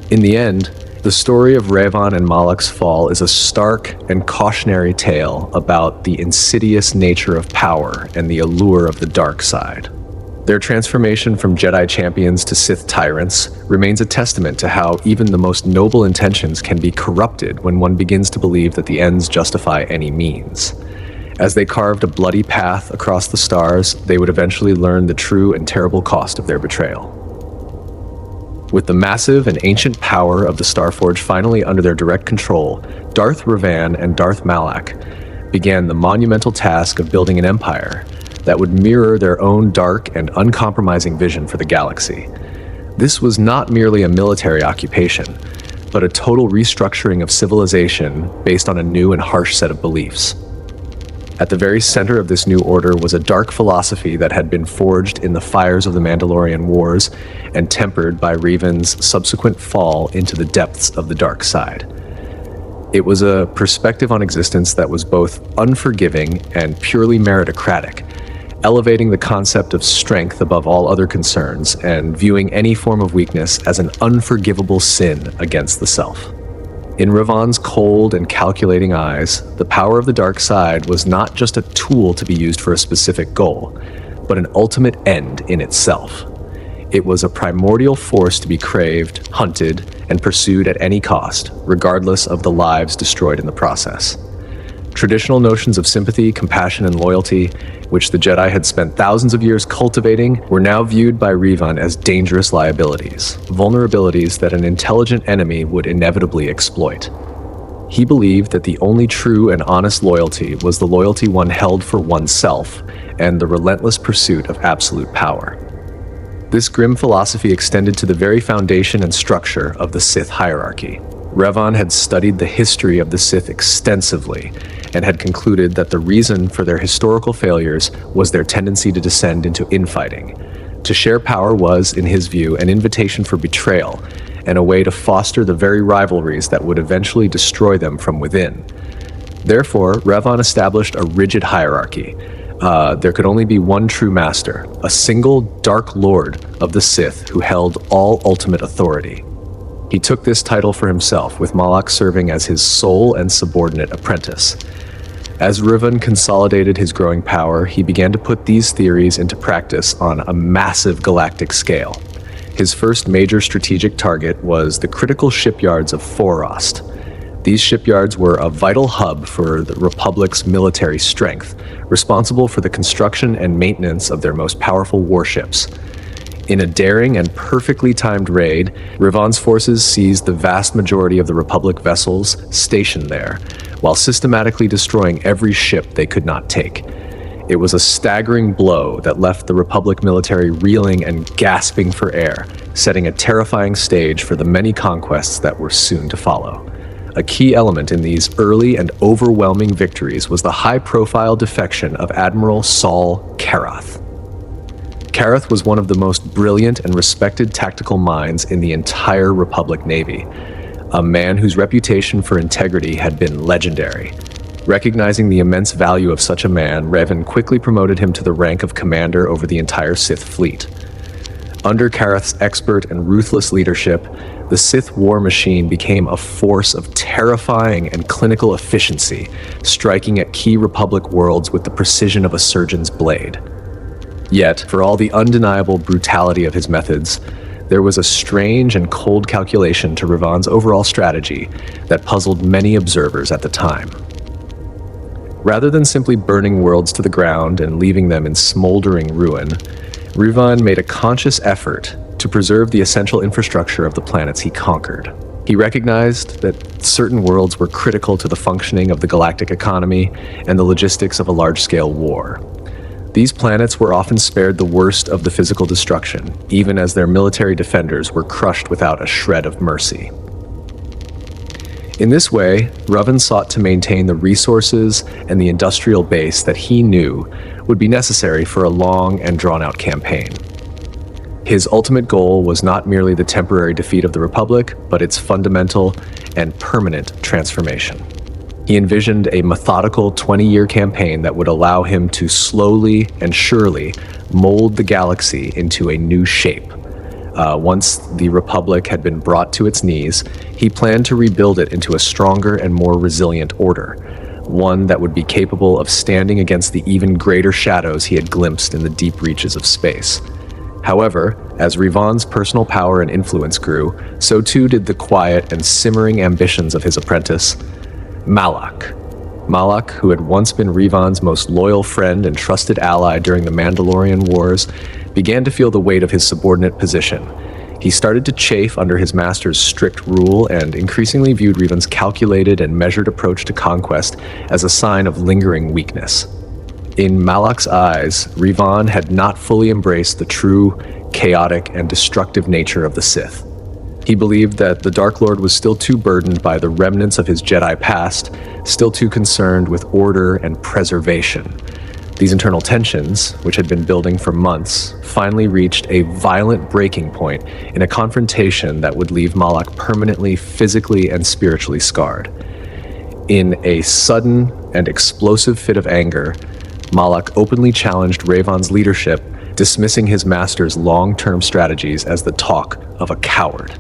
In the end, the story of Revan and Malak's fall is a stark and cautionary tale about the insidious nature of power and the allure of the dark side. Their transformation from Jedi champions to Sith tyrants remains a testament to how even the most noble intentions can be corrupted when one begins to believe that the ends justify any means. As they carved a bloody path across the stars, they would eventually learn the true and terrible cost of their betrayal. With the massive and ancient power of the Starforge finally under their direct control, Darth Revan and Darth Malak began the monumental task of building an empire that would mirror their own dark and uncompromising vision for the galaxy. This was not merely a military occupation, but a total restructuring of civilization based on a new and harsh set of beliefs. At the very center of this new order was a dark philosophy that had been forged in the fires of the Mandalorian Wars and tempered by Revan's subsequent fall into the depths of the dark side. It was a perspective on existence that was both unforgiving and purely meritocratic, elevating the concept of strength above all other concerns and viewing any form of weakness as an unforgivable sin against the self. In Revan's cold and calculating eyes, the power of the dark side was not just a tool to be used for a specific goal, but an ultimate end in itself. It was a primordial force to be craved, hunted, and pursued at any cost, regardless of the lives destroyed in the process. Traditional notions of sympathy, compassion, and loyalty, which the Jedi had spent thousands of years cultivating, were now viewed by Revan as dangerous liabilities, vulnerabilities that an intelligent enemy would inevitably exploit. He believed that the only true and honest loyalty was the loyalty one held for oneself and the relentless pursuit of absolute power. This grim philosophy extended to the very foundation and structure of the Sith hierarchy. Revan had studied the history of the Sith extensively and had concluded that the reason for their historical failures was their tendency to descend into infighting. To share power was, in his view, an invitation for betrayal and a way to foster the very rivalries that would eventually destroy them from within. Therefore, Revan established a rigid hierarchy. There could only be one true master, a single Dark Lord of the Sith who held all ultimate authority. He took this title for himself, with Malak serving as his sole and subordinate apprentice. As Revan consolidated his growing power, he began to put these theories into practice on a massive galactic scale. His first major strategic target was the critical shipyards of Forost. These shipyards were a vital hub for the Republic's military strength, responsible for the construction and maintenance of their most powerful warships. In a daring and perfectly timed raid, Revan's forces seized the vast majority of the Republic vessels stationed there, while systematically destroying every ship they could not take. It was a staggering blow that left the Republic military reeling and gasping for air, setting a terrifying stage for the many conquests that were soon to follow. A key element in these early and overwhelming victories was the high-profile defection of Admiral Saul Karath. Karath was one of the most brilliant and respected tactical minds in the entire Republic Navy, a man whose reputation for integrity had been legendary. Recognizing the immense value of such a man, Revan quickly promoted him to the rank of commander over the entire Sith fleet. Under Karath's expert and ruthless leadership, the Sith war machine became a force of terrifying and clinical efficiency, striking at key Republic worlds with the precision of a surgeon's blade. Yet, for all the undeniable brutality of his methods, there was a strange and cold calculation to Revan's overall strategy that puzzled many observers at the time. Rather than simply burning worlds to the ground and leaving them in smoldering ruin, Revan made a conscious effort to preserve the essential infrastructure of the planets he conquered. He recognized that certain worlds were critical to the functioning of the galactic economy and the logistics of a large-scale war. These planets were often spared the worst of the physical destruction, even as their military defenders were crushed without a shred of mercy. In this way, Revan sought to maintain the resources and the industrial base that he knew would be necessary for a long and drawn-out campaign. His ultimate goal was not merely the temporary defeat of the Republic, but its fundamental and permanent transformation. He envisioned a methodical 20-year campaign that would allow him to slowly and surely mold the galaxy into a new shape. Once the Republic had been brought to its knees, he planned to rebuild it into a stronger and more resilient order, one that would be capable of standing against the even greater shadows he had glimpsed in the deep reaches of space. However, as Revan's personal power and influence grew, so too did the quiet and simmering ambitions of his apprentice, Malak. Malak, who had once been Revan's most loyal friend and trusted ally during the Mandalorian Wars, began to feel the weight of his subordinate position. He started to chafe under his master's strict rule and increasingly viewed Revan's calculated and measured approach to conquest as a sign of lingering weakness. In Malak's eyes, Revan had not fully embraced the true, chaotic, and destructive nature of the Sith. He believed that the Dark Lord was still too burdened by the remnants of his Jedi past, still too concerned with order and preservation. These internal tensions, which had been building for months, finally reached a violent breaking point in a confrontation that would leave Malak permanently physically and spiritually scarred. In a sudden and explosive fit of anger, Malak openly challenged Revan's leadership, dismissing his master's long-term strategies as the talk of a coward.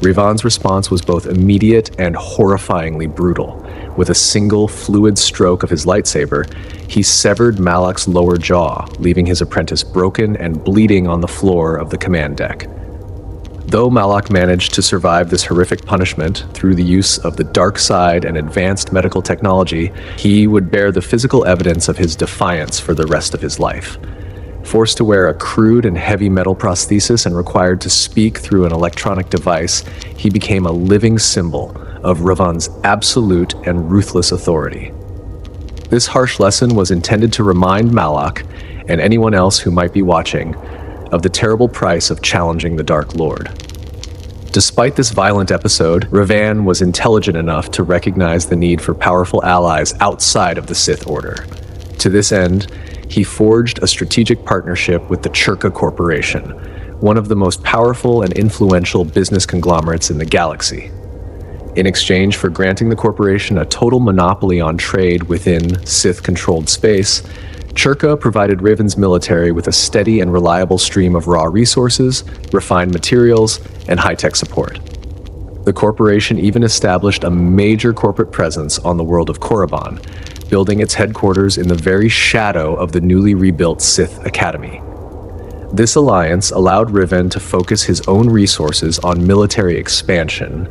Revan's response was both immediate and horrifyingly brutal. With a single fluid stroke of his lightsaber, he severed Malak's lower jaw, leaving his apprentice broken and bleeding on the floor of the command deck. Though Malak managed to survive this horrific punishment through the use of the dark side and advanced medical technology, he would bear the physical evidence of his defiance for the rest of his life. Forced to wear a crude and heavy metal prosthesis and required to speak through an electronic device, he became a living symbol of Revan's absolute and ruthless authority. This harsh lesson was intended to remind Malak, and anyone else who might be watching, of the terrible price of challenging the Dark Lord. Despite this violent episode, Revan was intelligent enough to recognize the need for powerful allies outside of the Sith Order. To this end, he forged a strategic partnership with the Chirka Corporation, one of the most powerful and influential business conglomerates in the galaxy. In exchange for granting the corporation a total monopoly on trade within Sith-controlled space, Chirka provided Revan's military with a steady and reliable stream of raw resources, refined materials, and high-tech support. The corporation even established a major corporate presence on the world of Korriban, building its headquarters in the very shadow of the newly rebuilt Sith Academy. This alliance allowed Revan to focus his own resources on military expansion,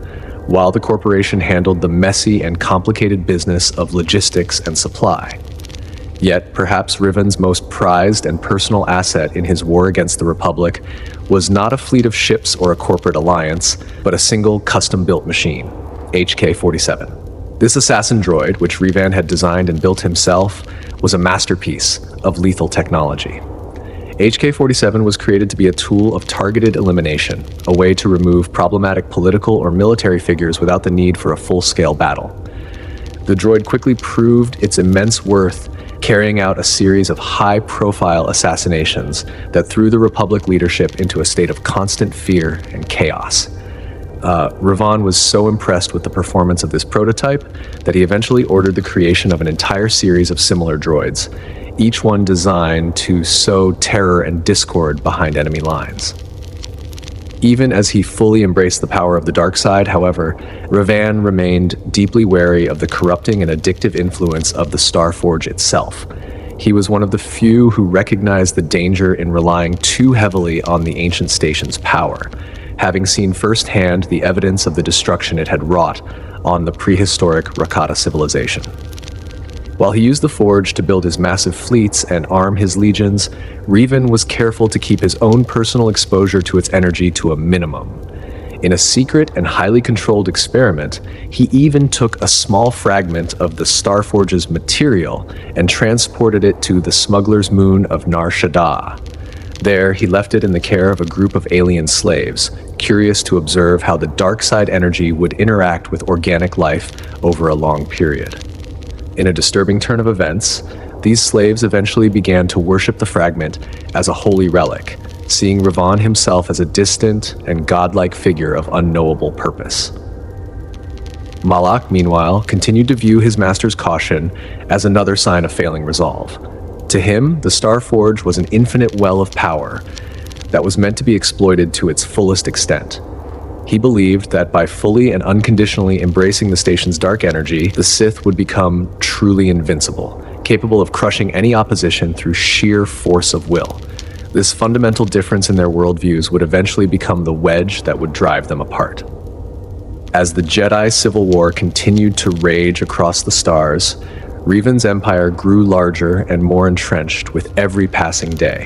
while the corporation handled the messy and complicated business of logistics and supply. Yet, perhaps Revan's most prized and personal asset in his war against the Republic was not a fleet of ships or a corporate alliance, but a single custom-built machine, HK-47. This assassin droid, which Revan had designed and built himself, was a masterpiece of lethal technology. HK-47 was created to be a tool of targeted elimination, a way to remove problematic political or military figures without the need for a full-scale battle. The droid quickly proved its immense worth, carrying out a series of high-profile assassinations that threw the Republic leadership into a state of constant fear and chaos. Revan was so impressed with the performance of this prototype that he eventually ordered the creation of an entire series of similar droids, each one designed to sow terror and discord behind enemy lines. Even as he fully embraced the power of the dark side, however, Revan remained deeply wary of the corrupting and addictive influence of the Starforge itself. He was one of the few who recognized the danger in relying too heavily on the ancient station's power, having seen firsthand the evidence of the destruction it had wrought on the prehistoric Rakata civilization. While he used the Forge to build his massive fleets and arm his legions, Revan was careful to keep his own personal exposure to its energy to a minimum. In a secret and highly controlled experiment, he even took a small fragment of the Starforge's material and transported it to the smuggler's moon of Nar Shaddaa. There, he left it in the care of a group of alien slaves, curious to observe how the dark side energy would interact with organic life over a long period. In a disturbing turn of events, these slaves eventually began to worship the fragment as a holy relic, seeing Revan himself as a distant and godlike figure of unknowable purpose. Malak, meanwhile, continued to view his master's caution as another sign of failing resolve. To him, the Starforge was an infinite well of power that was meant to be exploited to its fullest extent. He believed that by fully and unconditionally embracing the station's dark energy, the Sith would become truly invincible, capable of crushing any opposition through sheer force of will. This fundamental difference in their worldviews would eventually become the wedge that would drive them apart. As the Jedi Civil War continued to rage across the stars, Revan's empire grew larger and more entrenched with every passing day.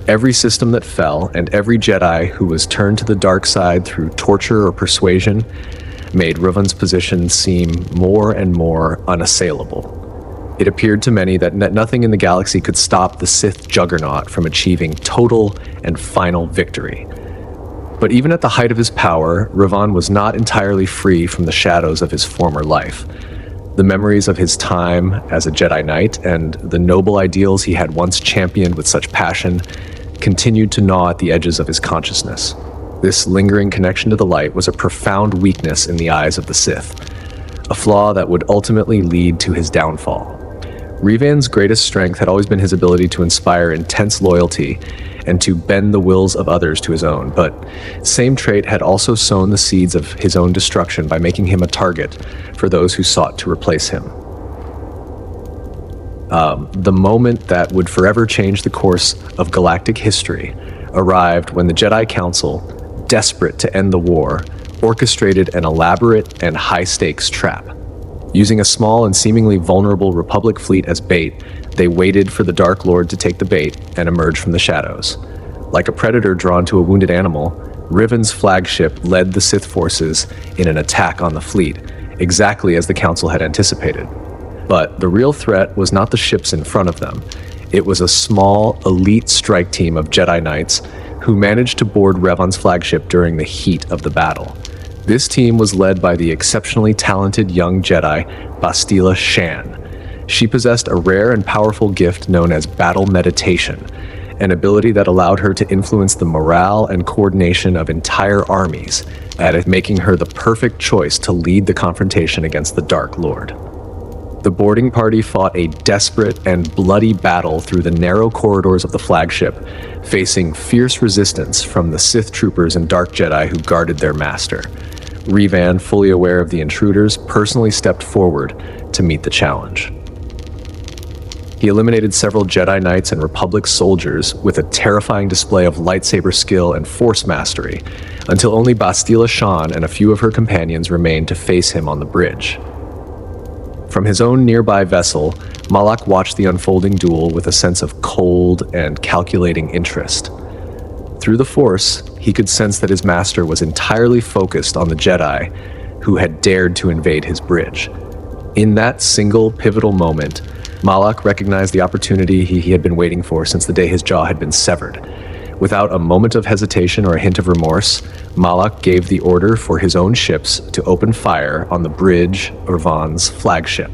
Every system that fell, and every Jedi who was turned to the dark side through torture or persuasion, made Revan's position seem more and more unassailable. It appeared to many that nothing in the galaxy could stop the Sith juggernaut from achieving total and final victory. But even at the height of his power, Revan was not entirely free from the shadows of his former life. The memories of his time as a Jedi Knight and the noble ideals he had once championed with such passion continued to gnaw at the edges of his consciousness. This lingering connection to the light was a profound weakness in the eyes of the Sith, a flaw that would ultimately lead to his downfall. Revan's greatest strength had always been his ability to inspire intense loyalty and to bend the wills of others to his own, but same trait had also sown the seeds of his own destruction by making him a target for those who sought to replace him. The moment that would forever change the course of galactic history arrived when the Jedi Council, desperate to end the war, orchestrated an elaborate and high-stakes trap. Using a small and seemingly vulnerable Republic fleet as bait, they waited for the Dark Lord to take the bait and emerge from the shadows. Like a predator drawn to a wounded animal, Revan's flagship led the Sith forces in an attack on the fleet, exactly as the Council had anticipated. But the real threat was not the ships in front of them. It was a small, elite strike team of Jedi Knights who managed to board Revan's flagship during the heat of the battle. This team was led by the exceptionally talented young Jedi, Bastila Shan. She possessed a rare and powerful gift known as battle meditation, an ability that allowed her to influence the morale and coordination of entire armies, making her the perfect choice to lead the confrontation against the Dark Lord. The boarding party fought a desperate and bloody battle through the narrow corridors of the flagship, facing fierce resistance from the Sith troopers and Dark Jedi who guarded their master. Revan, fully aware of the intruders, personally stepped forward to meet the challenge. He eliminated several Jedi Knights and Republic soldiers with a terrifying display of lightsaber skill and force mastery, until only Bastila Shan and a few of her companions remained to face him on the bridge. From his own nearby vessel, Malak watched the unfolding duel with a sense of cold and calculating interest. Through the Force, he could sense that his master was entirely focused on the Jedi who had dared to invade his bridge. In that single pivotal moment, Malak recognized the opportunity he had been waiting for since the day his jaw had been severed. Without a moment of hesitation or a hint of remorse, Malak gave the order for his own ships to open fire on the bridge Irvan's flagship.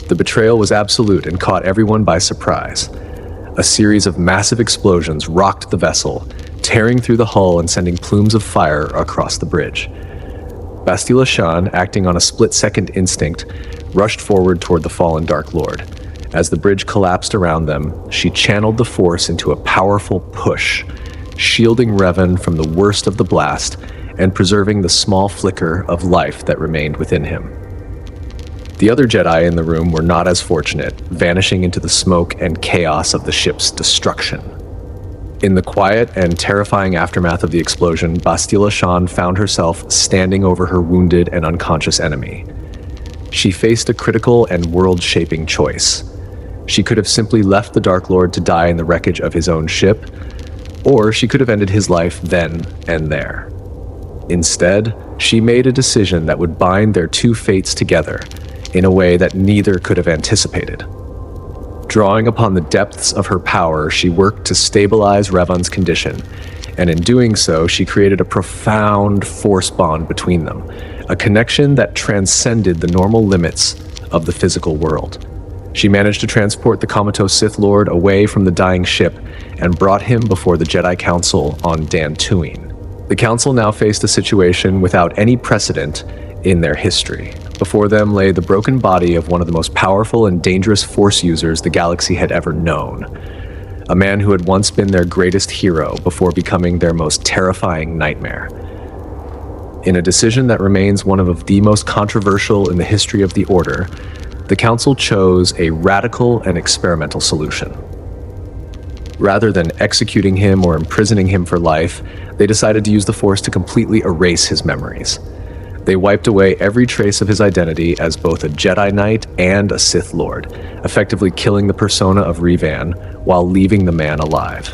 The betrayal was absolute and caught everyone by surprise. A series of massive explosions rocked the vessel, tearing through the hull and sending plumes of fire across the bridge. Bastila Shan, acting on a split-second instinct, rushed forward toward the fallen Dark Lord. As the bridge collapsed around them, she channeled the Force into a powerful push, shielding Revan from the worst of the blast and preserving the small flicker of life that remained within him. The other Jedi in the room were not as fortunate, vanishing into the smoke and chaos of the ship's destruction. In the quiet and terrifying aftermath of the explosion, Bastila Shan found herself standing over her wounded and unconscious enemy. She faced a critical and world-shaping choice. She could have simply left the Dark Lord to die in the wreckage of his own ship, or she could have ended his life then and there. Instead, she made a decision that would bind their two fates together in a way that neither could have anticipated. Drawing upon the depths of her power, she worked to stabilize Revan's condition, and in doing so, she created a profound force bond between them, a connection that transcended the normal limits of the physical world. She managed to transport the comatose Sith Lord away from the dying ship and brought him before the Jedi Council on Dantooine. The Council now faced a situation without any precedent in their history. Before them lay the broken body of one of the most powerful and dangerous Force users the galaxy had ever known. A man who had once been their greatest hero before becoming their most terrifying nightmare. In a decision that remains one of the most controversial in the history of the Order, the Council chose a radical and experimental solution. Rather than executing him or imprisoning him for life, they decided to use the Force to completely erase his memories. They wiped away every trace of his identity as both a Jedi Knight and a Sith Lord, effectively killing the persona of Revan while leaving the man alive.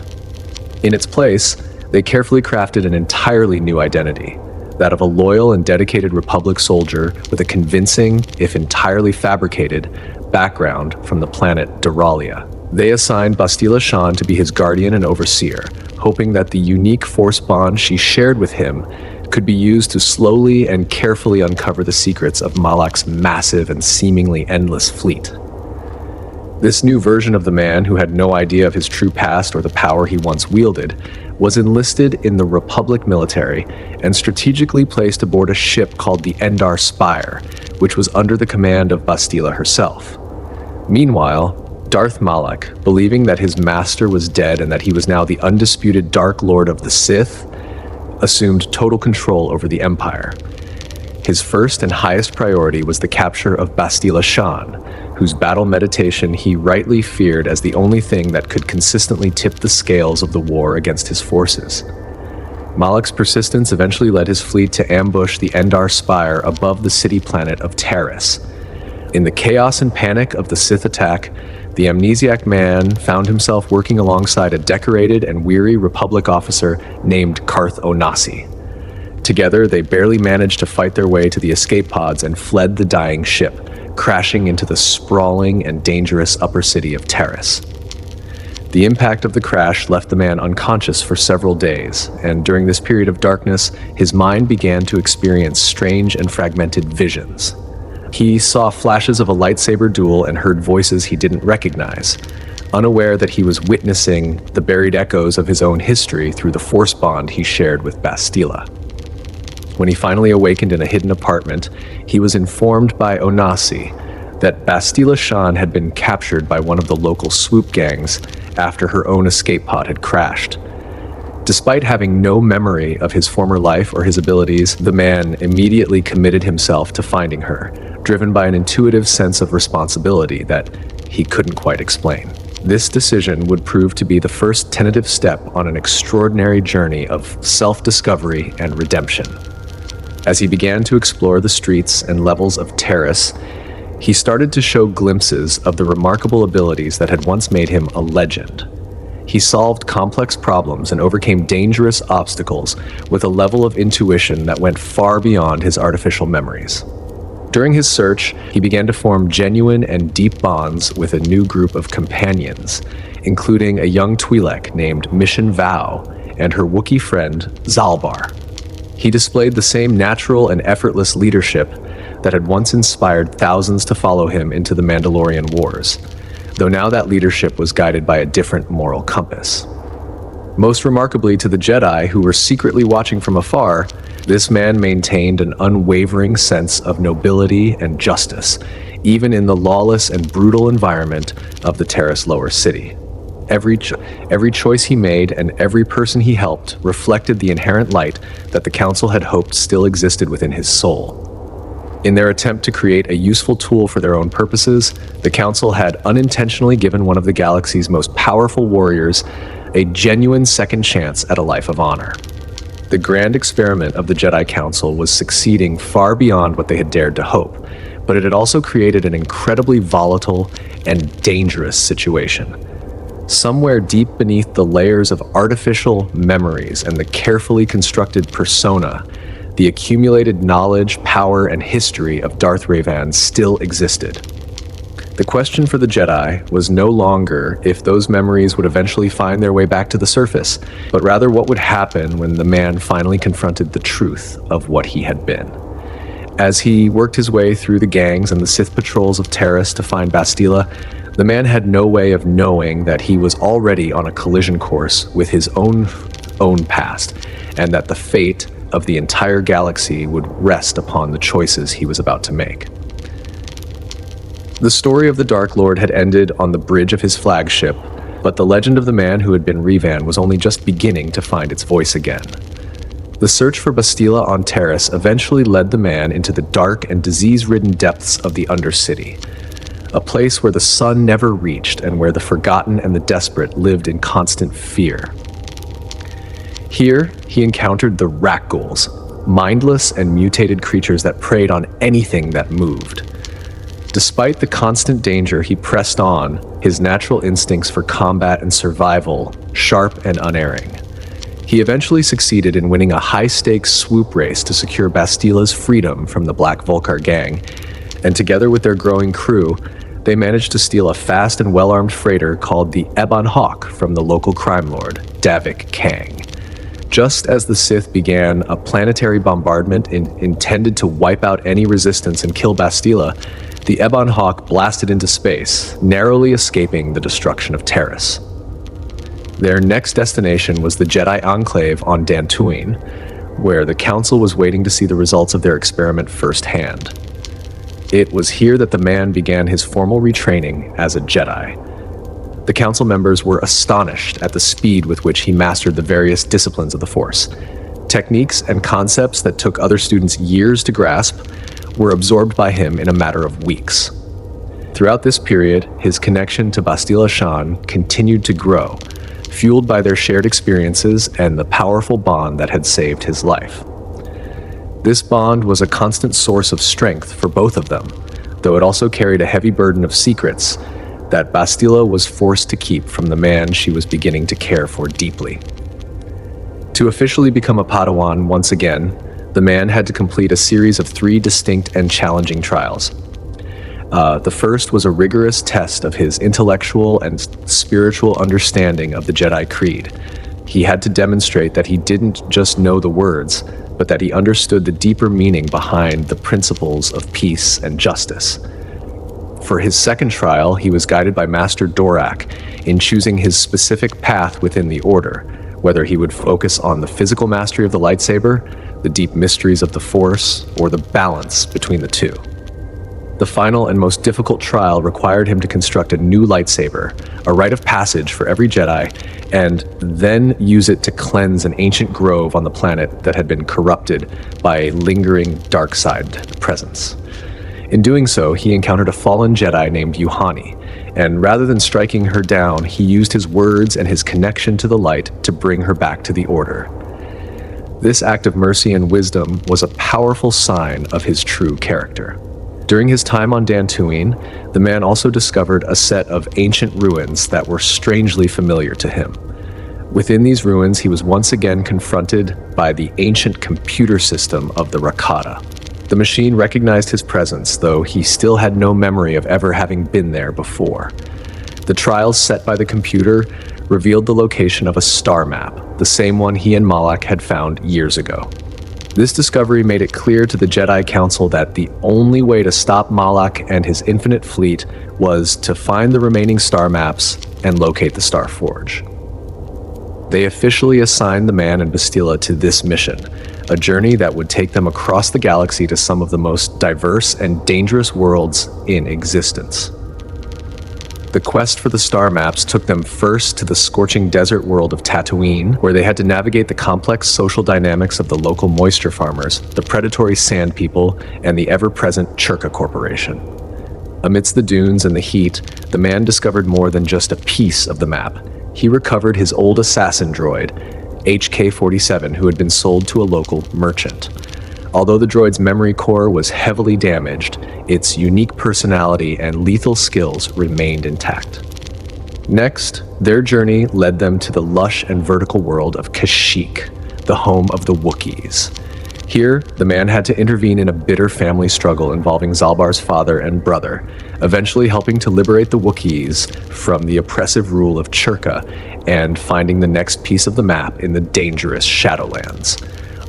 In its place, they carefully crafted an entirely new identity, that of a loyal and dedicated Republic soldier with a convincing, if entirely fabricated, background from the planet Duralia. They assigned Bastila Shan to be his guardian and overseer, hoping that the unique Force bond she shared with him could be used to slowly and carefully uncover the secrets of Malak's massive and seemingly endless fleet. This new version of the man, who had no idea of his true past or the power he once wielded, was enlisted in the Republic military and strategically placed aboard a ship called the Endar Spire, which was under the command of Bastila herself. Meanwhile, Darth Malak, believing that his master was dead and that he was now the undisputed Dark Lord of the Sith, assumed total control over the Empire. His first and highest priority was the capture of Bastila Shan, whose battle meditation he rightly feared as the only thing that could consistently tip the scales of the war against his forces. Malak's persistence eventually led his fleet to ambush the Endar Spire above the city planet of Taris. In the chaos and panic of the Sith attack, the amnesiac man found himself working alongside a decorated and weary Republic officer named Karth Onasi. Together, they barely managed to fight their way to the escape pods and fled the dying ship, crashing into the sprawling and dangerous upper city of Taris. The impact of the crash left the man unconscious for several days, and during this period of darkness, his mind began to experience strange and fragmented visions. He saw flashes of a lightsaber duel and heard voices he didn't recognize, unaware that he was witnessing the buried echoes of his own history through the Force bond he shared with Bastila. When he finally awakened in a hidden apartment, he was informed by Onasi that Bastila Shan had been captured by one of the local swoop gangs after her own escape pod had crashed. Despite having no memory of his former life or his abilities, the man immediately committed himself to finding her, driven by an intuitive sense of responsibility that he couldn't quite explain. This decision would prove to be the first tentative step on an extraordinary journey of self-discovery and redemption. As he began to explore the streets and levels of Terrace, he started to show glimpses of the remarkable abilities that had once made him a legend. He solved complex problems and overcame dangerous obstacles with a level of intuition that went far beyond his artificial memories. During his search, he began to form genuine and deep bonds with a new group of companions, including a young Twi'lek named Mission Vao and her Wookiee friend Zalbar. He displayed the same natural and effortless leadership that had once inspired thousands to follow him into the Mandalorian Wars, though now that leadership was guided by a different moral compass. Most remarkably to the Jedi, who were secretly watching from afar, this man maintained an unwavering sense of nobility and justice, even in the lawless and brutal environment of the Terrace Lower City. Every choice he made and every person he helped reflected the inherent light that the Council had hoped still existed within his soul. In their attempt to create a useful tool for their own purposes, the Council had unintentionally given one of the galaxy's most powerful warriors a genuine second chance at a life of honor. The grand experiment of the Jedi Council was succeeding far beyond what they had dared to hope, but it had also created an incredibly volatile and dangerous situation. Somewhere deep beneath the layers of artificial memories and the carefully constructed persona, the accumulated knowledge, power, and history of Darth Revan still existed. The question for the Jedi was no longer if those memories would eventually find their way back to the surface, but rather what would happen when the man finally confronted the truth of what he had been. As he worked his way through the gangs and the Sith patrols of Terrace to find Bastila, the man had no way of knowing that he was already on a collision course with his own past, and that the fate of the entire galaxy would rest upon the choices he was about to make. The story of the Dark Lord had ended on the bridge of his flagship, but the legend of the man who had been Revan was only just beginning to find its voice again. The search for Bastila on Terrace eventually led the man into the dark and disease-ridden depths of the Undercity, a place where the sun never reached and where the forgotten and the desperate lived in constant fear. Here, he encountered the Rakghouls, mindless and mutated creatures that preyed on anything that moved. Despite the constant danger, he pressed on, his natural instincts for combat and survival sharp and unerring. He eventually succeeded in winning a high-stakes swoop race to secure Bastila's freedom from the Black Vulcar gang, and together with their growing crew, they managed to steal a fast and well-armed freighter called the Ebon Hawk from the local crime lord, Davik Kang. Just as the Sith began a planetary bombardment intended to wipe out any resistance and kill Bastila, the Ebon Hawk blasted into space, narrowly escaping the destruction of Terrace. Their next destination was the Jedi Enclave on Dantooine, where the Council was waiting to see the results of their experiment firsthand. It was here that the man began his formal retraining as a Jedi. The Council members were astonished at the speed with which he mastered the various disciplines of the Force. Techniques and concepts that took other students years to grasp were absorbed by him in a matter of weeks. Throughout this period, his connection to Bastila Shan continued to grow, fueled by their shared experiences and the powerful bond that had saved his life. This bond was a constant source of strength for both of them, though it also carried a heavy burden of secrets that Bastila was forced to keep from the man she was beginning to care for deeply. To officially become a Padawan once again, the man had to complete a series of 3 distinct and challenging trials. The first was a rigorous test of his intellectual and spiritual understanding of the Jedi Creed. He had to demonstrate that he didn't just know the words, but that he understood the deeper meaning behind the principles of peace and justice. For his second trial, he was guided by Master Dorak in choosing his specific path within the Order, whether he would focus on the physical mastery of the lightsaber, the deep mysteries of the Force, or the balance between the two. The final and most difficult trial required him to construct a new lightsaber, a rite of passage for every Jedi, and then use it to cleanse an ancient grove on the planet that had been corrupted by a lingering dark side presence. In doing so, he encountered a fallen Jedi named Yuhani, and rather than striking her down, he used his words and his connection to the light to bring her back to the Order. This act of mercy and wisdom was a powerful sign of his true character. During his time on Dantooine, the man also discovered a set of ancient ruins that were strangely familiar to him. Within these ruins, he was once again confronted by the ancient computer system of the Rakata. The machine recognized his presence, though he still had no memory of ever having been there before. The trials set by the computer revealed the location of a star map, the same one he and Malak had found years ago. This discovery made it clear to the Jedi Council that the only way to stop Malak and his infinite fleet was to find the remaining star maps and locate the Star Forge. They officially assigned the man and Bastila to this mission, a journey that would take them across the galaxy to some of the most diverse and dangerous worlds in existence. The quest for the star maps took them first to the scorching desert world of Tatooine, where they had to navigate the complex social dynamics of the local moisture farmers, the predatory sand people, and the ever-present Churka Corporation. Amidst the dunes and the heat, the man discovered more than just a piece of the map. He recovered his old assassin droid, HK-47, who had been sold to a local merchant. Although the droid's memory core was heavily damaged, its unique personality and lethal skills remained intact. Next, their journey led them to the lush and vertical world of Kashyyyk, the home of the Wookiees. Here, the man had to intervene in a bitter family struggle involving Zalbar's father and brother, eventually helping to liberate the Wookiees from the oppressive rule of Churka and finding the next piece of the map in the dangerous Shadowlands.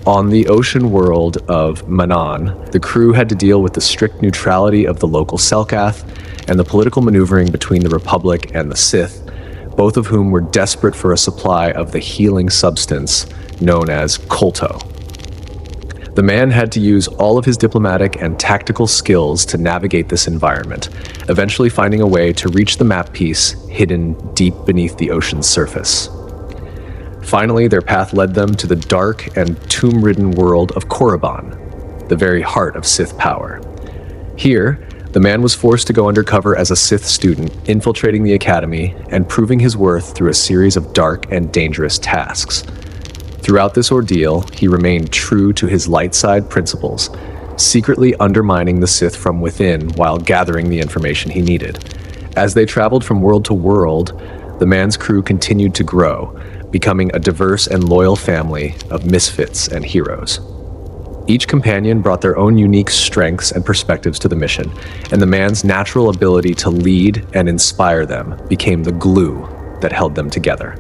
On the ocean world of Manan, the crew had to deal with the strict neutrality of the local Selkath and the political maneuvering between the Republic and the Sith, both of whom were desperate for a supply of the healing substance known as Kolto. The man had to use all of his diplomatic and tactical skills to navigate this environment, eventually finding a way to reach the map piece hidden deep beneath the ocean's surface. Finally, their path led them to the dark and tomb-ridden world of Korriban, the very heart of Sith power. Here, the man was forced to go undercover as a Sith student, infiltrating the academy and proving his worth through a series of dark and dangerous tasks. Throughout this ordeal, he remained true to his light side principles, secretly undermining the Sith from within while gathering the information he needed. As they traveled from world to world, the man's crew continued to grow, becoming a diverse and loyal family of misfits and heroes. Each companion brought their own unique strengths and perspectives to the mission, and the man's natural ability to lead and inspire them became the glue that held them together.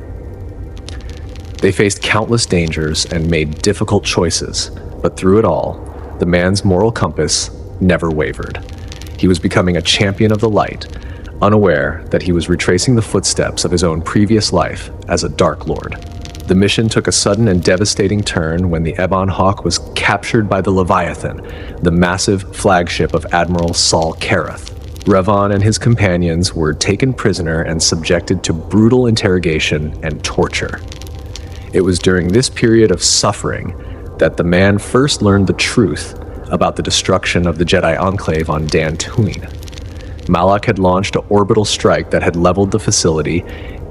They faced countless dangers and made difficult choices, but through it all, the man's moral compass never wavered. He was becoming a champion of the light, unaware that he was retracing the footsteps of his own previous life as a Dark Lord. The mission took a sudden and devastating turn when the Ebon Hawk was captured by the Leviathan, the massive flagship of Admiral Saul Karath. Revan and his companions were taken prisoner and subjected to brutal interrogation and torture. It was during this period of suffering that the man first learned the truth about the destruction of the Jedi Enclave on Dantooine. Malak had launched an orbital strike that had leveled the facility,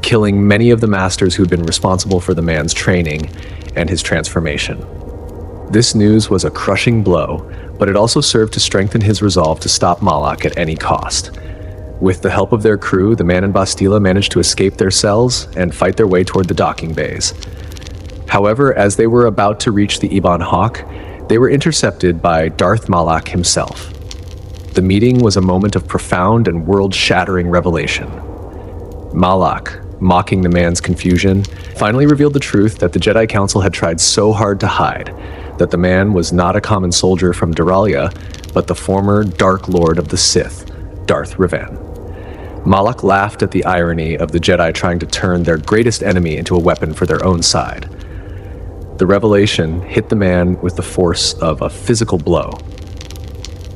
killing many of the masters who'd been responsible for the man's training and his transformation. This news was a crushing blow, but it also served to strengthen his resolve to stop Malak at any cost. With the help of their crew, the man and Bastila managed to escape their cells and fight their way toward the docking bays. However, as they were about to reach the Ebon Hawk, they were intercepted by Darth Malak himself. The meeting was a moment of profound and world-shattering revelation. Malak, mocking the man's confusion, finally revealed the truth that the Jedi Council had tried so hard to hide, that the man was not a common soldier from Duralia, but the former Dark Lord of the Sith, Darth Revan. Malak laughed at the irony of the Jedi trying to turn their greatest enemy into a weapon for their own side. The revelation hit the man with the force of a physical blow.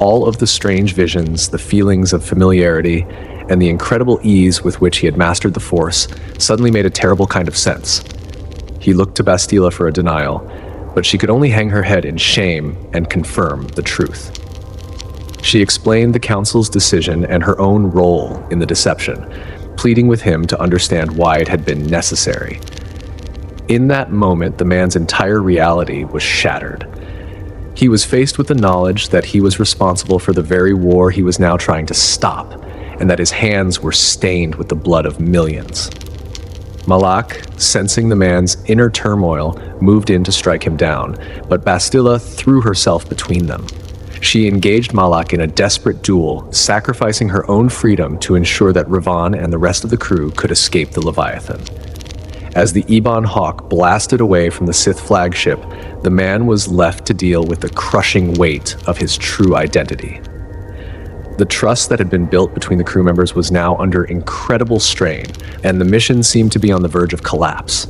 All of the strange visions, the feelings of familiarity, and the incredible ease with which he had mastered the Force suddenly made a terrible kind of sense. He looked to Bastila for a denial, but she could only hang her head in shame and confirm the truth. She explained the Council's decision and her own role in the deception, pleading with him to understand why it had been necessary. In that moment, the man's entire reality was shattered. He was faced with the knowledge that he was responsible for the very war he was now trying to stop, and that his hands were stained with the blood of millions. Malak, sensing the man's inner turmoil, moved in to strike him down, but Bastila threw herself between them. She engaged Malak in a desperate duel, sacrificing her own freedom to ensure that Revan and the rest of the crew could escape the Leviathan. As the Ebon Hawk blasted away from the Sith flagship, the man was left to deal with the crushing weight of his true identity. The trust that had been built between the crew members was now under incredible strain, and the mission seemed to be on the verge of collapse.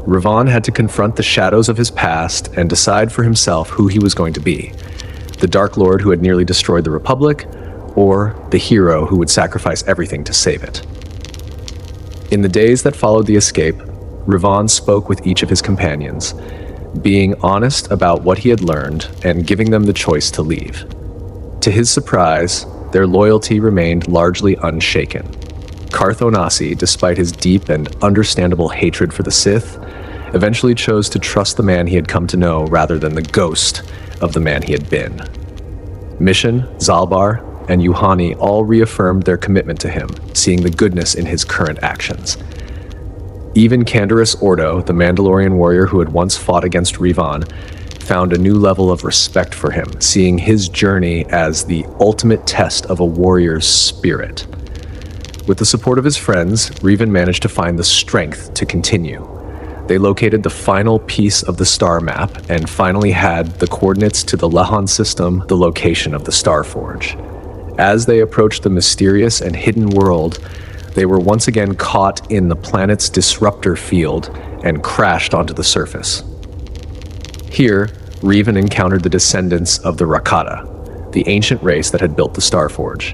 Revan had to confront the shadows of his past and decide for himself who he was going to be: the Dark Lord who had nearly destroyed the Republic, or the hero who would sacrifice everything to save it. In the days that followed the escape, Revan spoke with each of his companions, being honest about what he had learned and giving them the choice to leave. To his surprise, their loyalty remained largely unshaken. Carth Onasi, despite his deep and understandable hatred for the Sith, eventually chose to trust the man he had come to know rather than the ghost of the man he had been. Mission, Zalbar, and Yuhani all reaffirmed their commitment to him, seeing the goodness in his current actions. Even Canderous Ordo, the Mandalorian warrior who had once fought against Revan, found a new level of respect for him, seeing his journey as the ultimate test of a warrior's spirit. With the support of his friends, Revan managed to find the strength to continue. They located the final piece of the star map and finally had the coordinates to the Lahan system, the location of the Star Forge. As they approached the mysterious and hidden world, they were once again caught in the planet's disruptor field and crashed onto the surface. Here, Revan encountered the descendants of the Rakata, the ancient race that had built the Star Forge.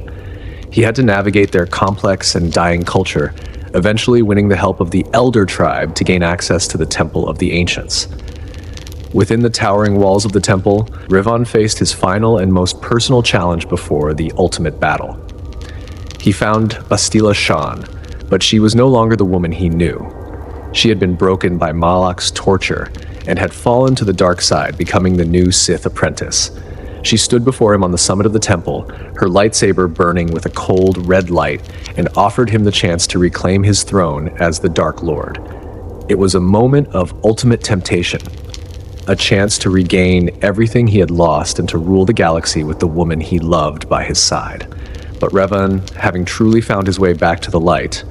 He had to navigate their complex and dying culture, eventually winning the help of the Elder Tribe to gain access to the Temple of the Ancients. Within the towering walls of the temple, Revan faced his final and most personal challenge before the ultimate battle. He found Bastila Shan, but she was no longer the woman he knew. She had been broken by Malak's torture and had fallen to the dark side, becoming the new Sith apprentice. She stood before him on the summit of the temple, her lightsaber burning with a cold red light, and offered him the chance to reclaim his throne as the Dark Lord. It was a moment of ultimate temptation, a chance to regain everything he had lost and to rule the galaxy with the woman he loved by his side. But Revan, having truly found his way back to the light,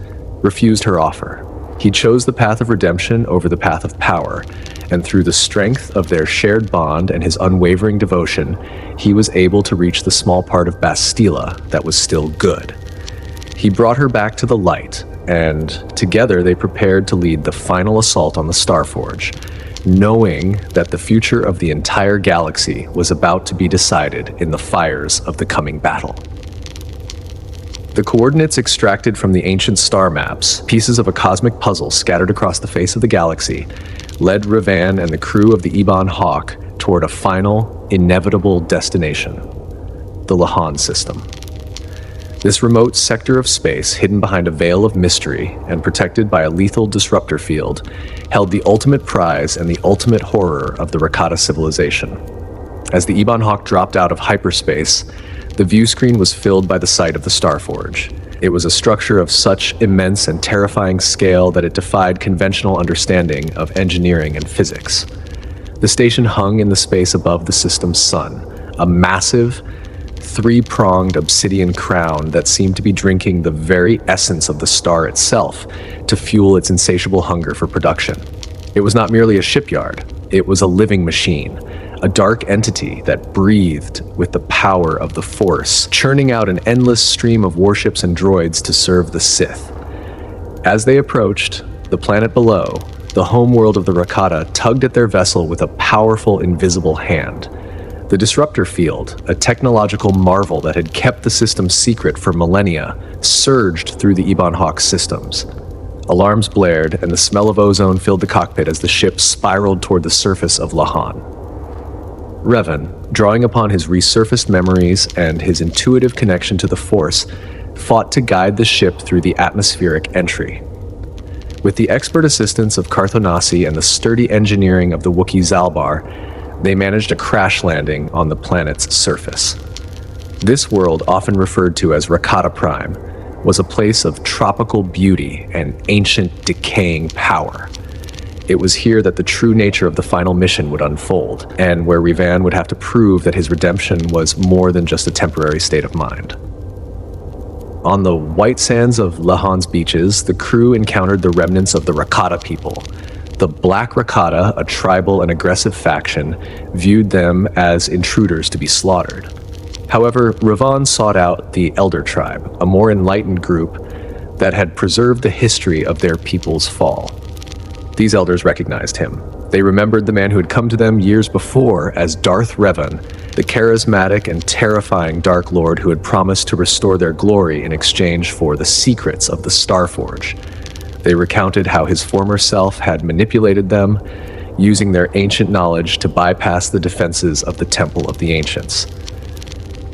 refused her offer. He chose the path of redemption over the path of power, and through the strength of their shared bond and his unwavering devotion, he was able to reach the small part of Bastila that was still good. He brought her back to the light, and together they prepared to lead the final assault on the Star Forge, knowing that the future of the entire galaxy was about to be decided in the fires of the coming battle. The coordinates extracted from the ancient star maps, pieces of a cosmic puzzle scattered across the face of the galaxy, led Revan and the crew of the Ebon Hawk toward a final, inevitable destination: the Lahan system. This remote sector of space, hidden behind a veil of mystery and protected by a lethal disruptor field, held the ultimate prize and the ultimate horror of the Rakata civilization. As the Ebon Hawk dropped out of hyperspace, the view screen was filled by the sight of the Star Forge. It was a structure of such immense and terrifying scale that it defied conventional understanding of engineering and physics. The station hung in the space above the system's sun, a massive, three-pronged obsidian crown that seemed to be drinking the very essence of the star itself to fuel its insatiable hunger for production. It was not merely a shipyard, it was a living machine, a dark entity that breathed with the power of the Force, churning out an endless stream of warships and droids to serve the Sith. As they approached, the planet below, the homeworld of the Rakata, tugged at their vessel with a powerful invisible hand. The disruptor field, a technological marvel that had kept the system secret for millennia, surged through the Ebon Hawk's systems. Alarms blared, and the smell of ozone filled the cockpit as the ship spiraled toward the surface of Lahan. Revan, drawing upon his resurfaced memories and his intuitive connection to the Force, fought to guide the ship through the atmospheric entry. With the expert assistance of Carthonasi and the sturdy engineering of the Wookiee Zalbar, they managed a crash landing on the planet's surface. This world, often referred to as Rakata Prime, was a place of tropical beauty and ancient decaying power. It was here that the true nature of the final mission would unfold, and where Revan would have to prove that his redemption was more than just a temporary state of mind. On the white sands of Lahan's beaches, the crew encountered the remnants of the Rakata people. The Black Rakata, a tribal and aggressive faction, viewed them as intruders to be slaughtered. However, Revan sought out the Elder Tribe, a more enlightened group that had preserved the history of their people's fall. These elders recognized him. They remembered the man who had come to them years before as Darth Revan, the charismatic and terrifying Dark Lord who had promised to restore their glory in exchange for the secrets of the Starforge. They recounted how his former self had manipulated them, using their ancient knowledge to bypass the defenses of the Temple of the Ancients.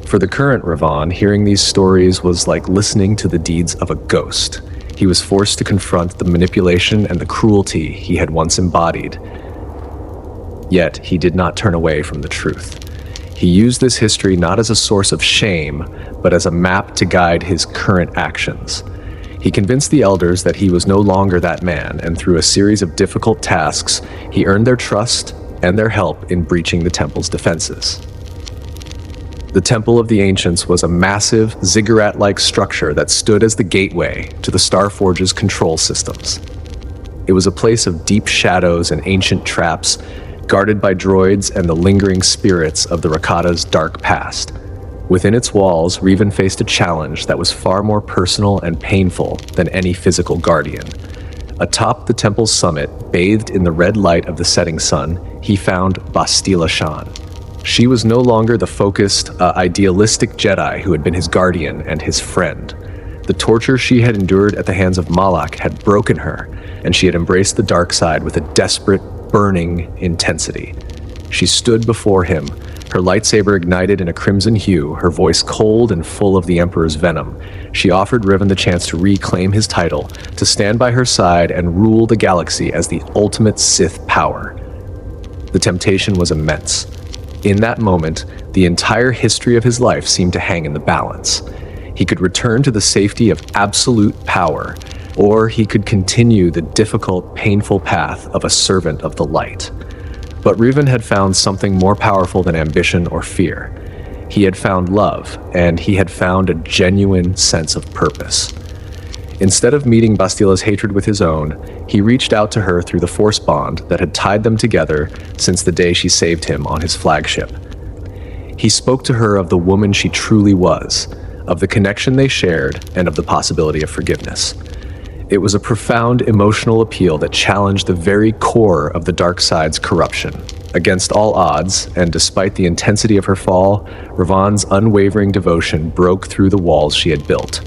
For the current Revan, hearing these stories was like listening to the deeds of a ghost. He was forced to confront the manipulation and the cruelty he had once embodied. Yet he did not turn away from the truth. He used this history not as a source of shame, but as a map to guide his current actions. He convinced the elders that he was no longer that man, and through a series of difficult tasks, he earned their trust and their help in breaching the temple's defenses. The Temple of the Ancients was a massive, ziggurat-like structure that stood as the gateway to the Starforge's control systems. It was a place of deep shadows and ancient traps, guarded by droids and the lingering spirits of the Rakata's dark past. Within its walls, Revan faced a challenge that was far more personal and painful than any physical guardian. Atop the temple's summit, bathed in the red light of the setting sun, he found Bastila Shan. She was no longer the focused, idealistic Jedi who had been his guardian and his friend. The torture she had endured at the hands of Malak had broken her, and she had embraced the dark side with a desperate, burning intensity. She stood before him, her lightsaber ignited in a crimson hue, her voice cold and full of the Emperor's venom. She offered Revan the chance to reclaim his title, to stand by her side and rule the galaxy as the ultimate Sith power. The temptation was immense. In that moment, the entire history of his life seemed to hang in the balance. He could return to the safety of absolute power, or he could continue the difficult, painful path of a servant of the light. But Revan had found something more powerful than ambition or fear. He had found love, and he had found a genuine sense of purpose. Instead of meeting Bastila's hatred with his own, he reached out to her through the Force bond that had tied them together since the day she saved him on his flagship. He spoke to her of the woman she truly was, of the connection they shared, and of the possibility of forgiveness. It was a profound emotional appeal that challenged the very core of the dark side's corruption. Against all odds, and despite the intensity of her fall, Revan's unwavering devotion broke through the walls she had built.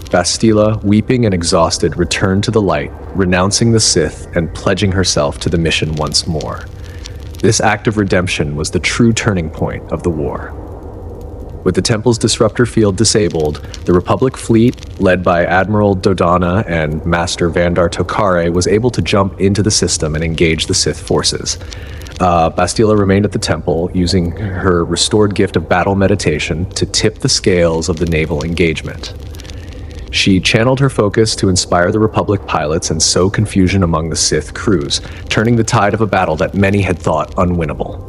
Bastila, weeping and exhausted, returned to the light, renouncing the Sith and pledging herself to the mission once more. This act of redemption was the true turning point of the war. With the Temple's disruptor field disabled, the Republic fleet, led by Admiral Dodonna and Master Vandar Tokare, was able to jump into the system and engage the Sith forces. Bastila remained at the Temple, using her restored gift of battle meditation to tip the scales of the naval engagement. She channeled her focus to inspire the Republic pilots and sow confusion among the Sith crews, turning the tide of a battle that many had thought unwinnable.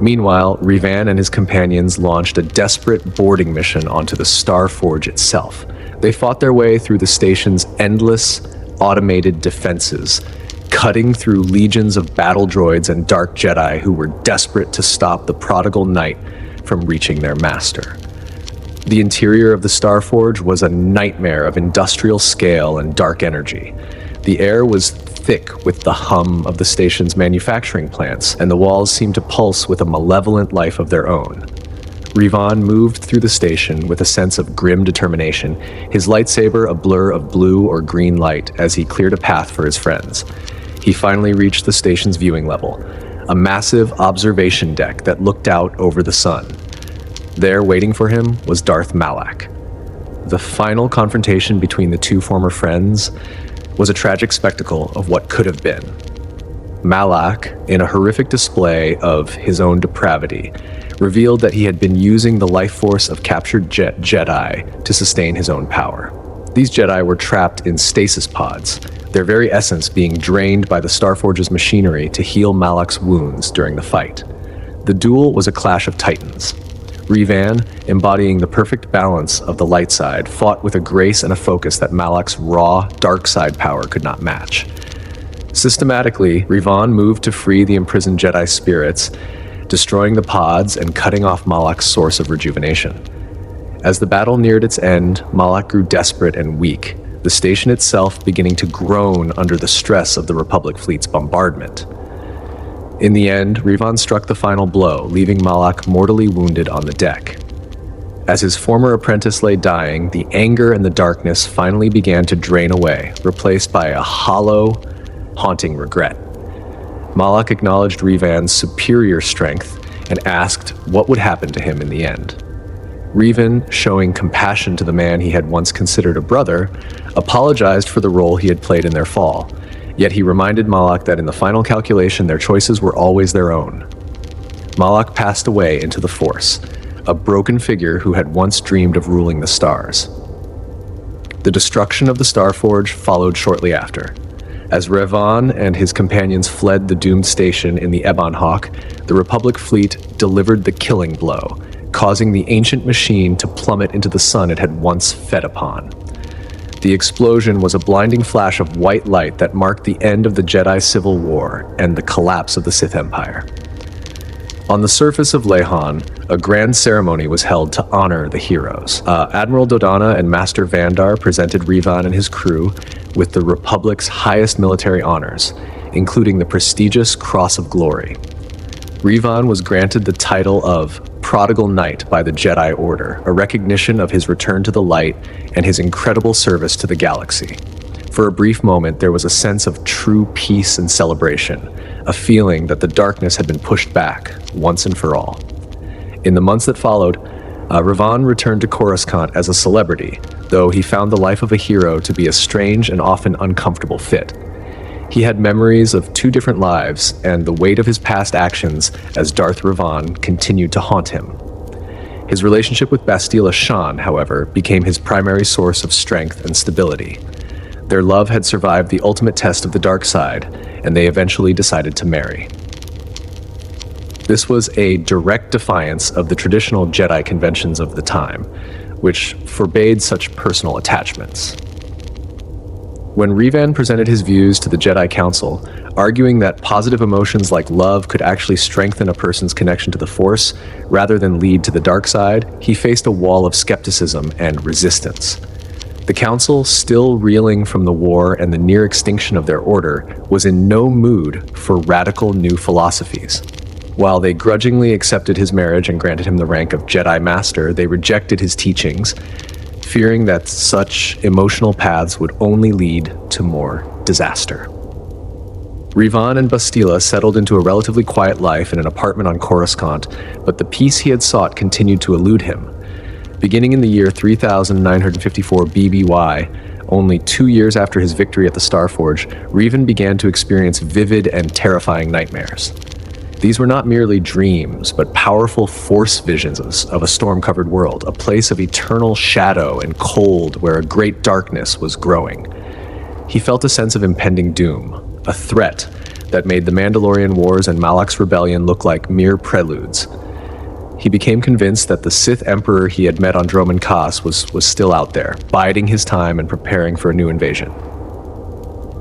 Meanwhile, Revan and his companions launched a desperate boarding mission onto the Starforge itself. They fought their way through the station's endless, automated defenses, cutting through legions of battle droids and dark Jedi who were desperate to stop the prodigal knight from reaching their master. The interior of the Starforge was a nightmare of industrial scale and dark energy. The air was thick with the hum of the station's manufacturing plants, and the walls seemed to pulse with a malevolent life of their own. Revan moved through the station with a sense of grim determination, his lightsaber a blur of blue or green light as he cleared a path for his friends. He finally reached the station's viewing level, a massive observation deck that looked out over the sun. There, waiting for him, was Darth Malak. The final confrontation between the two former friends was a tragic spectacle of what could have been. Malak, in a horrific display of his own depravity, revealed that he had been using the life force of captured Jedi to sustain his own power. These Jedi were trapped in stasis pods, their very essence being drained by the Starforge's machinery to heal Malak's wounds during the fight. The duel was a clash of titans. Revan, embodying the perfect balance of the light side, fought with a grace and a focus that Malak's raw, dark side power could not match. Systematically, Revan moved to free the imprisoned Jedi spirits, destroying the pods and cutting off Malak's source of rejuvenation. As the battle neared its end, Malak grew desperate and weak, the station itself beginning to groan under the stress of the Republic fleet's bombardment. In the end, Revan struck the final blow, leaving Malak mortally wounded on the deck. As his former apprentice lay dying, the anger and the darkness finally began to drain away, replaced by a hollow, haunting regret. Malak acknowledged Revan's superior strength and asked what would happen to him in the end. Revan, showing compassion to the man he had once considered a brother, apologized for the role he had played in their fall, yet he reminded Malak that in the final calculation their choices were always their own. Malak passed away into the Force, a broken figure who had once dreamed of ruling the stars. The destruction of the Starforge followed shortly after. As Revan and his companions fled the doomed station in the Ebon Hawk, the Republic fleet delivered the killing blow, causing the ancient machine to plummet into the sun it had once fed upon. The explosion was a blinding flash of white light that marked the end of the Jedi Civil War and the collapse of the Sith Empire. On the surface of Lehan, a grand ceremony was held to honor the heroes. Admiral Dodonna and Master Vandar presented Revan and his crew with the Republic's highest military honors, including the prestigious Cross of Glory. Revan was granted the title of Prodigal Knight by the Jedi Order, a recognition of his return to the light and his incredible service to the galaxy. For a brief moment, there was a sense of true peace and celebration, a feeling that the darkness had been pushed back once and for all. In the months that followed, Revan returned to Coruscant as a celebrity, though he found the life of a hero to be a strange and often uncomfortable fit. He had memories of two different lives, and the weight of his past actions as Darth Revan continued to haunt him. His relationship with Bastila Shan, however, became his primary source of strength and stability. Their love had survived the ultimate test of the dark side, and they eventually decided to marry. This was a direct defiance of the traditional Jedi conventions of the time, which forbade such personal attachments. When Revan presented his views to the Jedi Council, arguing that positive emotions like love could actually strengthen a person's connection to the Force rather than lead to the dark side, he faced a wall of skepticism and resistance. The Council, still reeling from the war and the near extinction of their order, was in no mood for radical new philosophies. While they grudgingly accepted his marriage and granted him the rank of Jedi Master, they rejected his teachings, fearing that such emotional paths would only lead to more disaster. Revan and Bastila settled into a relatively quiet life in an apartment on Coruscant, but the peace he had sought continued to elude him. Beginning in the year 3954 BBY, only 2 years after his victory at the Starforge, Revan began to experience vivid and terrifying nightmares. These were not merely dreams, but powerful force visions of a storm-covered world, a place of eternal shadow and cold where a great darkness was growing. He felt a sense of impending doom, a threat that made the Mandalorian Wars and Malak's rebellion look like mere preludes. He became convinced that the Sith Emperor he had met on Droman Khas was still out there, biding his time and preparing for a new invasion.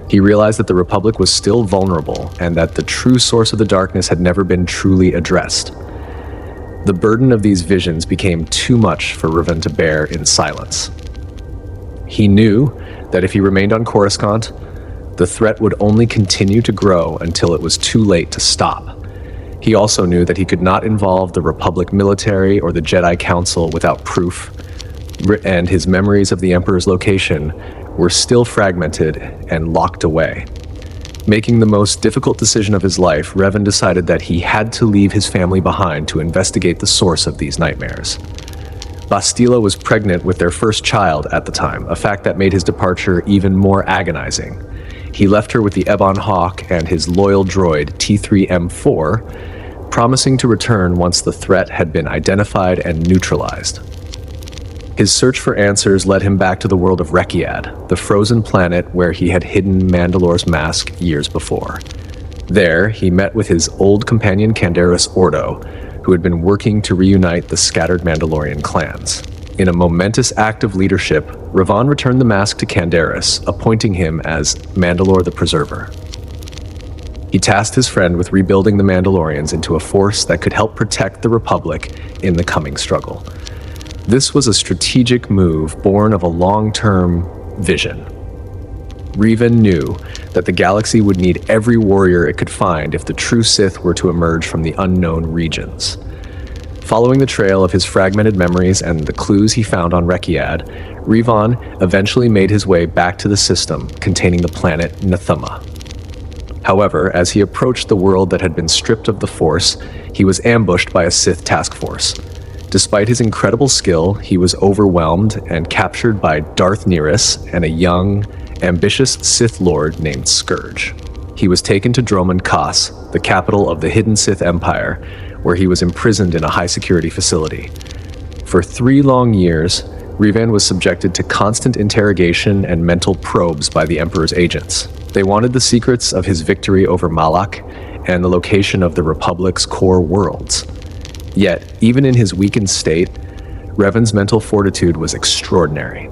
He realized that the Republic was still vulnerable and that the true source of the darkness had never been truly addressed. The burden of these visions became too much for Revan to bear in silence. He knew that if he remained on Coruscant, The threat would only continue to grow until it was too late to stop. He also knew that he could not involve the Republic military or the Jedi Council without proof, and his memories of the Emperor's location were still fragmented and locked away. Making the most difficult decision of his life, Revan decided that he had to leave his family behind to investigate the source of these nightmares. Bastila was pregnant with their first child at the time, a fact that made his departure even more agonizing. He left her with the Ebon Hawk and his loyal droid T3M4, promising to return once the threat had been identified and neutralized. His search for answers led him back to the world of Rekiad, the frozen planet where he had hidden Mandalore's mask years before. There, he met with his old companion Canderous Ordo, who had been working to reunite the scattered Mandalorian clans. In a momentous act of leadership, Revan returned the mask to Canderous, appointing him as Mandalore the Preserver. He tasked his friend with rebuilding the Mandalorians into a force that could help protect the Republic in the coming struggle. This was a strategic move born of a long-term vision. Revan knew that the galaxy would need every warrior it could find if the true Sith were to emerge from the unknown regions. Following the trail of his fragmented memories and the clues he found on Rekiad, Revan eventually made his way back to the system containing the planet Nathuma. However, as he approached the world that had been stripped of the Force, he was ambushed by a Sith task force. Despite his incredible skill, he was overwhelmed and captured by Darth Neris and a young, ambitious Sith Lord named Scourge. He was taken to Dromund Kaas, the capital of the hidden Sith Empire, where he was imprisoned in a high-security facility. For 3 long years, Revan was subjected to constant interrogation and mental probes by the Emperor's agents. They wanted the secrets of his victory over Malak and the location of the Republic's core worlds. Yet, even in his weakened state, Revan's mental fortitude was extraordinary.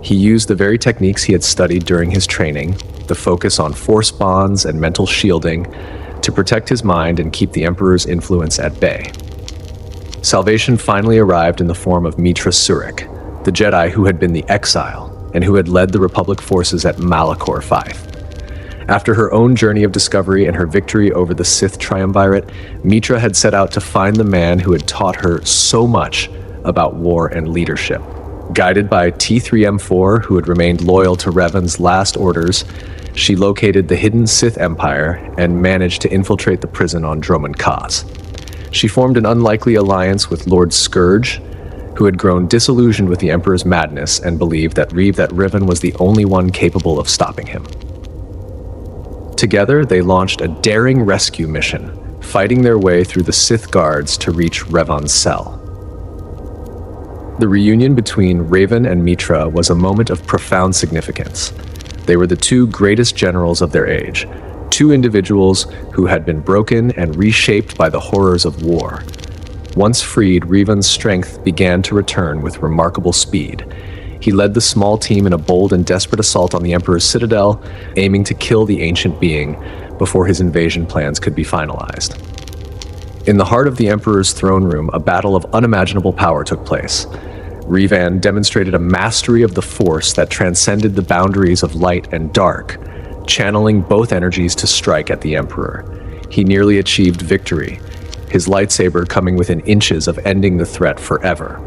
He used the very techniques he had studied during his training, the focus on force bonds and mental shielding, to protect his mind and keep the Emperor's influence at bay. Salvation finally arrived in the form of Mitra Surik, the Jedi who had been the exile and who had led the Republic forces at Malachor V. After her own journey of discovery and her victory over the Sith Triumvirate, Mitra had set out to find the man who had taught her so much about war and leadership. Guided by T3M4, who had remained loyal to Revan's last orders, she located the hidden Sith Empire and managed to infiltrate the prison on Dromund Kaas. She formed an unlikely alliance with Lord Scourge, who had grown disillusioned with the Emperor's madness and believed that Revan was the only one capable of stopping him. Together, they launched a daring rescue mission, fighting their way through the Sith guards to reach Revan's cell. The reunion between Revan and Mitra was a moment of profound significance. They were the 2 greatest generals of their age, 2 individuals who had been broken and reshaped by the horrors of war. Once freed, Revan's strength began to return with remarkable speed. He led the small team in a bold and desperate assault on the Emperor's citadel, aiming to kill the ancient being before his invasion plans could be finalized. In the heart of the Emperor's throne room, a battle of unimaginable power took place. Revan demonstrated a mastery of the Force that transcended the boundaries of light and dark, channeling both energies to strike at the Emperor. He nearly achieved victory, his lightsaber coming within inches of ending the threat forever.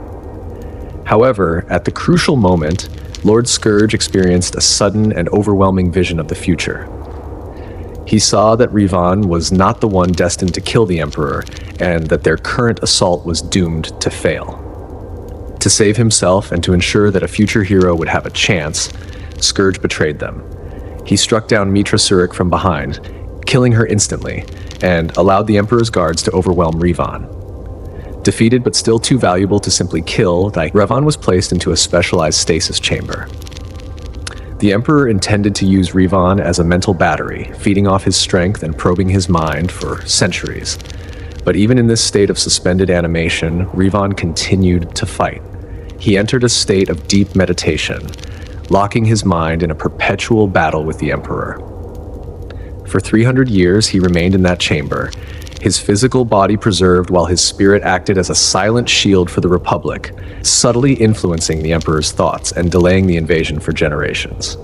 However, at the crucial moment, Lord Scourge experienced a sudden and overwhelming vision of the future. He saw that Revan was not the one destined to kill the Emperor, and that their current assault was doomed to fail. To save himself and to ensure that a future hero would have a chance, Scourge betrayed them. He struck down Mitra Surik from behind, killing her instantly, and allowed the Emperor's guards to overwhelm Revan. Defeated but still too valuable to simply kill, Revan was placed into a specialized stasis chamber. The Emperor intended to use Revan as a mental battery, feeding off his strength and probing his mind for centuries. But even in this state of suspended animation, Revan continued to fight. He entered a state of deep meditation, locking his mind in a perpetual battle with the Emperor. For 300 years, he remained in that chamber, his physical body preserved while his spirit acted as a silent shield for the Republic, subtly influencing the Emperor's thoughts and delaying the invasion for generations.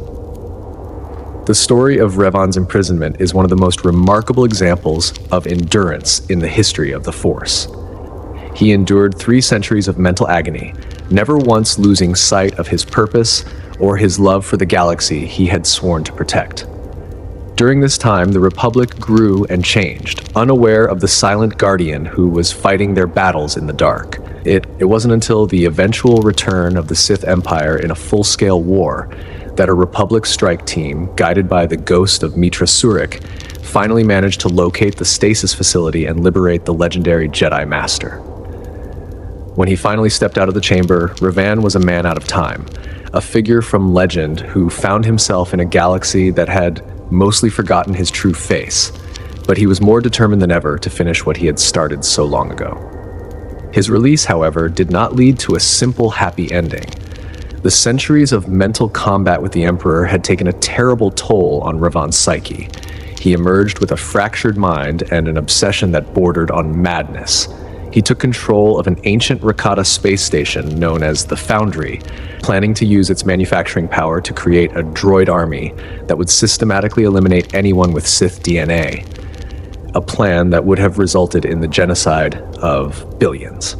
The story of Revan's imprisonment is one of the most remarkable examples of endurance in the history of the Force. He endured 3 centuries of mental agony, never once losing sight of his purpose or his love for the galaxy he had sworn to protect. During this time, the Republic grew and changed, unaware of the silent guardian who was fighting their battles in the dark. It wasn't until the eventual return of the Sith Empire in a full-scale war that a Republic strike team, guided by the ghost of Mitra Surik, finally managed to locate the stasis facility and liberate the legendary Jedi Master. When he finally stepped out of the chamber, Revan was a man out of time, a figure from legend who found himself in a galaxy that had mostly forgotten his true face, but he was more determined than ever to finish what he had started so long ago. His release, however, did not lead to a simple happy ending. The centuries of mental combat with the Emperor had taken a terrible toll on Revan's psyche. He emerged with a fractured mind and an obsession that bordered on madness. He took control of an ancient Rakata space station known as the Foundry, planning to use its manufacturing power to create a droid army that would systematically eliminate anyone with Sith DNA, a plan that would have resulted in the genocide of billions.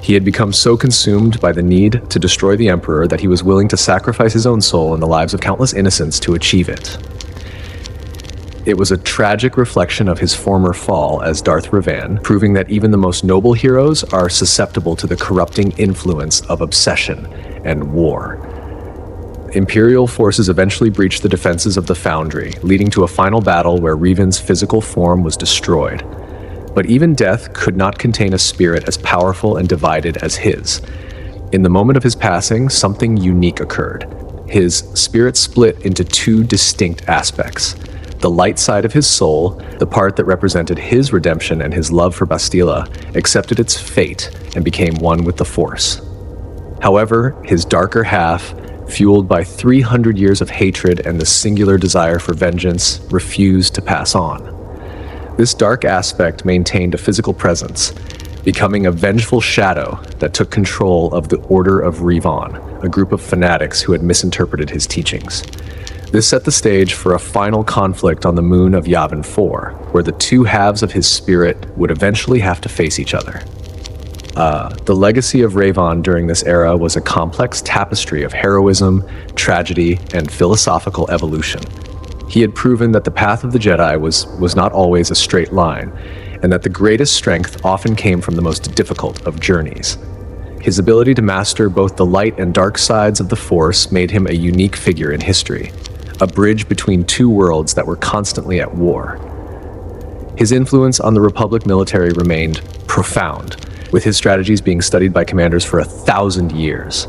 He had become so consumed by the need to destroy the Emperor that he was willing to sacrifice his own soul and the lives of countless innocents to achieve it. It was a tragic reflection of his former fall as Darth Revan, proving that even the most noble heroes are susceptible to the corrupting influence of obsession and war. Imperial forces eventually breached the defenses of the Foundry, leading to a final battle where Revan's physical form was destroyed. But even death could not contain a spirit as powerful and divided as his. In the moment of his passing, something unique occurred. His spirit split into 2 distinct aspects. The light side of his soul, the part that represented his redemption and his love for Bastila, accepted its fate and became one with the Force. However, his darker half, fueled by 300 years of hatred and the singular desire for vengeance, refused to pass on. This dark aspect maintained a physical presence, becoming a vengeful shadow that took control of the Order of Revan, a group of fanatics who had misinterpreted his teachings. This set the stage for a final conflict on the moon of Yavin 4, where the 2 halves of his spirit would eventually have to face each other. The legacy of Revan during this era was a complex tapestry of heroism, tragedy, and philosophical evolution. He had proven that the path of the Jedi was not always a straight line, and that the greatest strength often came from the most difficult of journeys. His ability to master both the light and dark sides of the Force made him a unique figure in history, a bridge between 2 worlds that were constantly at war. His influence on the Republic military remained profound, with his strategies being studied by commanders for 1,000 years.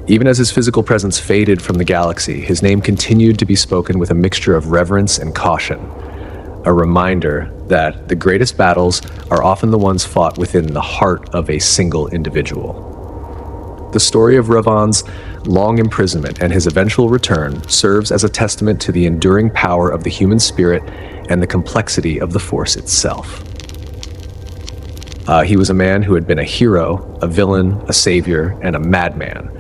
Even as his physical presence faded from the galaxy, his name continued to be spoken with a mixture of reverence and caution, a reminder that the greatest battles are often the ones fought within the heart of a single individual. The story of Revan's long imprisonment and his eventual return serves as a testament to the enduring power of the human spirit and the complexity of the Force itself. He was a man who had been a hero, a villain, a savior, and a madman.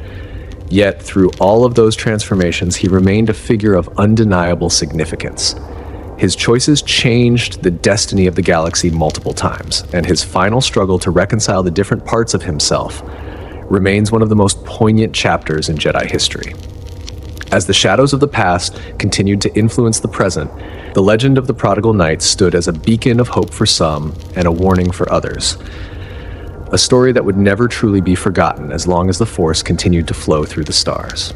Yet, through all of those transformations, he remained a figure of undeniable significance. His choices changed the destiny of the galaxy multiple times, and his final struggle to reconcile the different parts of himself remains one of the most poignant chapters in Jedi history. As the shadows of the past continued to influence the present, the legend of the Prodigal Knight stood as a beacon of hope for some and a warning for others. A story that would never truly be forgotten as long as the Force continued to flow through the stars.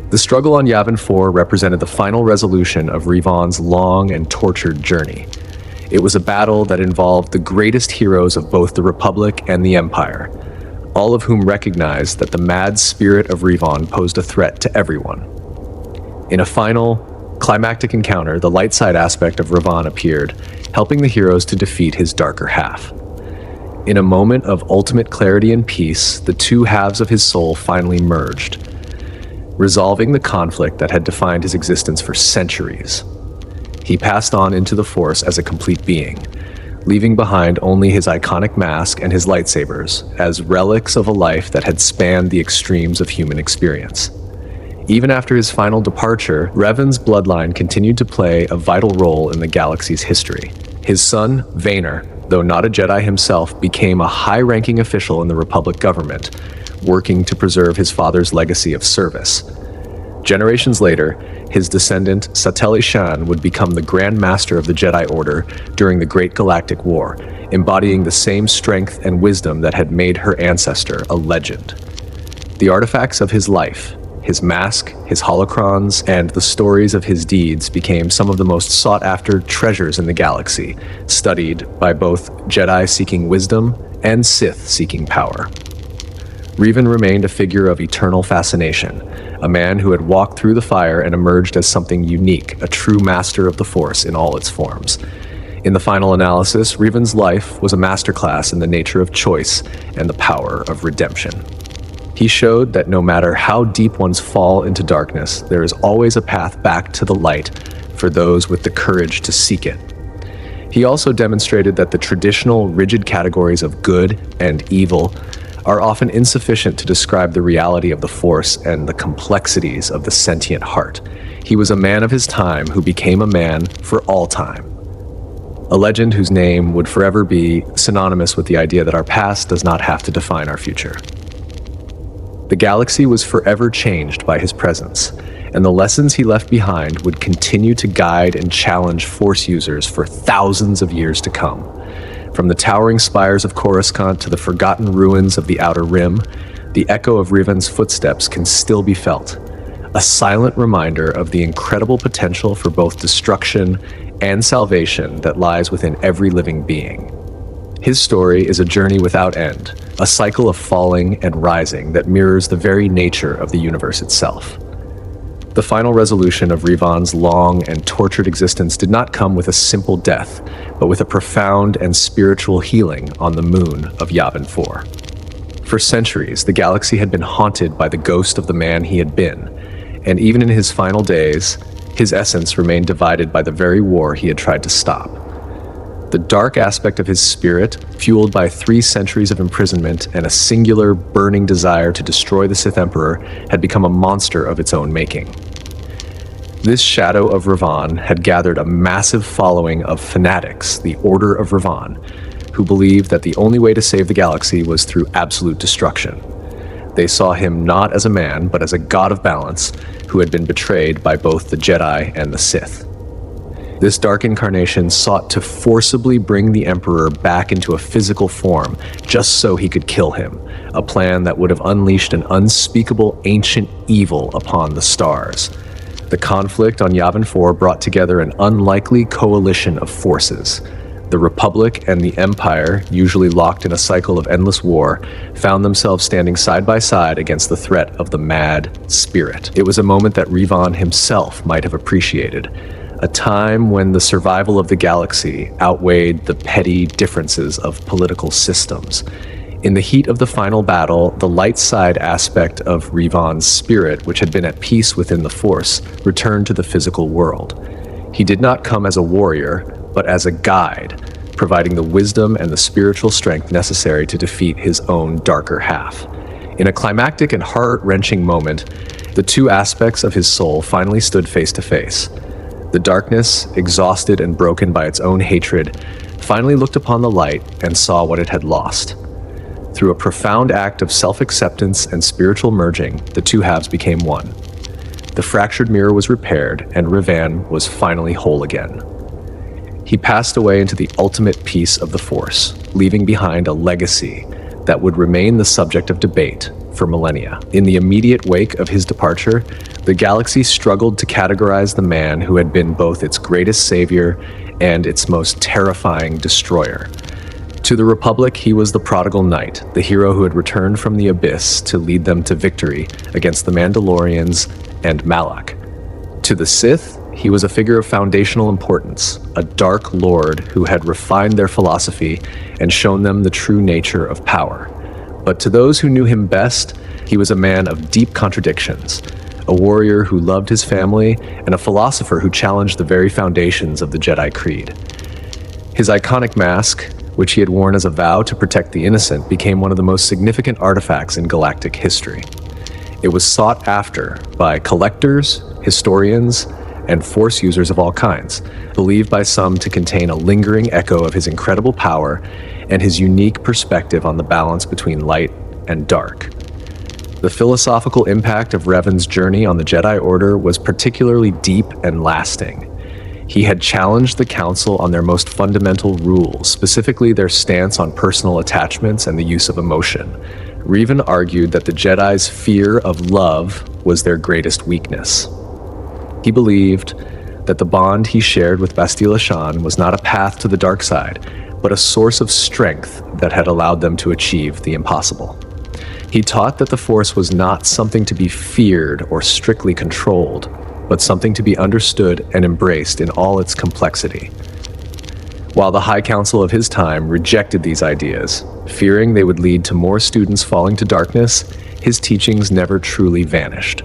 The struggle on Yavin 4 represented the final resolution of Revan's long and tortured journey. It was a battle that involved the greatest heroes of both the Republic and the Empire, all of whom recognized that the mad spirit of Revan posed a threat to everyone. In a final, climactic encounter, the light side aspect of Revan appeared, helping the heroes to defeat his darker half. In a moment of ultimate clarity and peace, the 2 halves of his soul finally merged, resolving the conflict that had defined his existence for centuries. He passed on into the Force as a complete being, leaving behind only his iconic mask and his lightsabers as relics of a life that had spanned the extremes of human experience. Even after his final departure, Revan's bloodline continued to play a vital role in the galaxy's history. His son, Vaynor, though not a Jedi himself, became a high-ranking official in the Republic government, working to preserve his father's legacy of service. Generations later, his descendant, Satele Shan, would become the Grand Master of the Jedi Order during the Great Galactic War, embodying the same strength and wisdom that had made her ancestor a legend. The artifacts of his life, his mask, his holocrons, and the stories of his deeds became some of the most sought-after treasures in the galaxy, studied by both Jedi seeking wisdom and Sith seeking power. Revan remained a figure of eternal fascination, a man who had walked through the fire and emerged as something unique, a true master of the Force in all its forms. In the final analysis, Revan's life was a masterclass in the nature of choice and the power of redemption. He showed that no matter how deep one's fall into darkness, there is always a path back to the light for those with the courage to seek it. He also demonstrated that the traditional, rigid categories of good and evil are often insufficient to describe the reality of the Force and the complexities of the sentient heart. He was a man of his time who became a man for all time. A legend whose name would forever be synonymous with the idea that our past does not have to define our future. The galaxy was forever changed by his presence, and the lessons he left behind would continue to guide and challenge Force users for thousands of years to come. From the towering spires of Coruscant to the forgotten ruins of the Outer Rim, the echo of Revan's footsteps can still be felt, a silent reminder of the incredible potential for both destruction and salvation that lies within every living being. His story is a journey without end, a cycle of falling and rising that mirrors the very nature of the universe itself. The final resolution of Revan's long and tortured existence did not come with a simple death, but with a profound and spiritual healing on the moon of Yavin 4. For centuries, the galaxy had been haunted by the ghost of the man he had been, and even in his final days, his essence remained divided by the very war he had tried to stop. The dark aspect of his spirit, fueled by 3 centuries of imprisonment and a singular, burning desire to destroy the Sith Emperor, had become a monster of its own making. This shadow of Revan had gathered a massive following of fanatics, the Order of Revan, who believed that the only way to save the galaxy was through absolute destruction. They saw him not as a man, but as a god of balance, who had been betrayed by both the Jedi and the Sith. This dark incarnation sought to forcibly bring the Emperor back into a physical form, just so he could kill him, a plan that would have unleashed an unspeakable ancient evil upon the stars. The conflict on Yavin 4 brought together an unlikely coalition of forces. The Republic and the Empire, usually locked in a cycle of endless war, found themselves standing side by side against the threat of the Mad Spirit. It was a moment that Revan himself might have appreciated, a time when the survival of the galaxy outweighed the petty differences of political systems. In the heat of the final battle, the light side aspect of Revan's spirit, which had been at peace within the Force, returned to the physical world. He did not come as a warrior, but as a guide, providing the wisdom and the spiritual strength necessary to defeat his own darker half. In a climactic and heart-wrenching moment, the 2 aspects of his soul finally stood face to face. The darkness, exhausted and broken by its own hatred, finally looked upon the light and saw what it had lost. Through a profound act of self-acceptance and spiritual merging, the 2 halves became one. The fractured mirror was repaired, and Revan was finally whole again. He passed away into the ultimate peace of the Force, leaving behind a legacy that would remain the subject of debate for millennia. In the immediate wake of his departure, the galaxy struggled to categorize the man who had been both its greatest savior and its most terrifying destroyer. To the Republic, he was the prodigal knight, the hero who had returned from the abyss to lead them to victory against the Mandalorians and Malak. To the Sith, he was a figure of foundational importance, a dark lord who had refined their philosophy and shown them the true nature of power. But to those who knew him best, he was a man of deep contradictions, a warrior who loved his family, and a philosopher who challenged the very foundations of the Jedi Creed. His iconic mask, which he had worn as a vow to protect the innocent, became one of the most significant artifacts in galactic history. It was sought after by collectors, historians, and Force users of all kinds, believed by some to contain a lingering echo of his incredible power and his unique perspective on the balance between light and dark. The philosophical impact of Revan's journey on the Jedi Order was particularly deep and lasting. He had challenged the Council on their most fundamental rules, specifically their stance on personal attachments and the use of emotion. Revan argued that the Jedi's fear of love was their greatest weakness. He believed that the bond he shared with Bastila Shan was not a path to the dark side, but a source of strength that had allowed them to achieve the impossible. He taught that the Force was not something to be feared or strictly controlled, but something to be understood and embraced in all its complexity. While the High Council of his time rejected these ideas, fearing they would lead to more students falling to darkness, his teachings never truly vanished.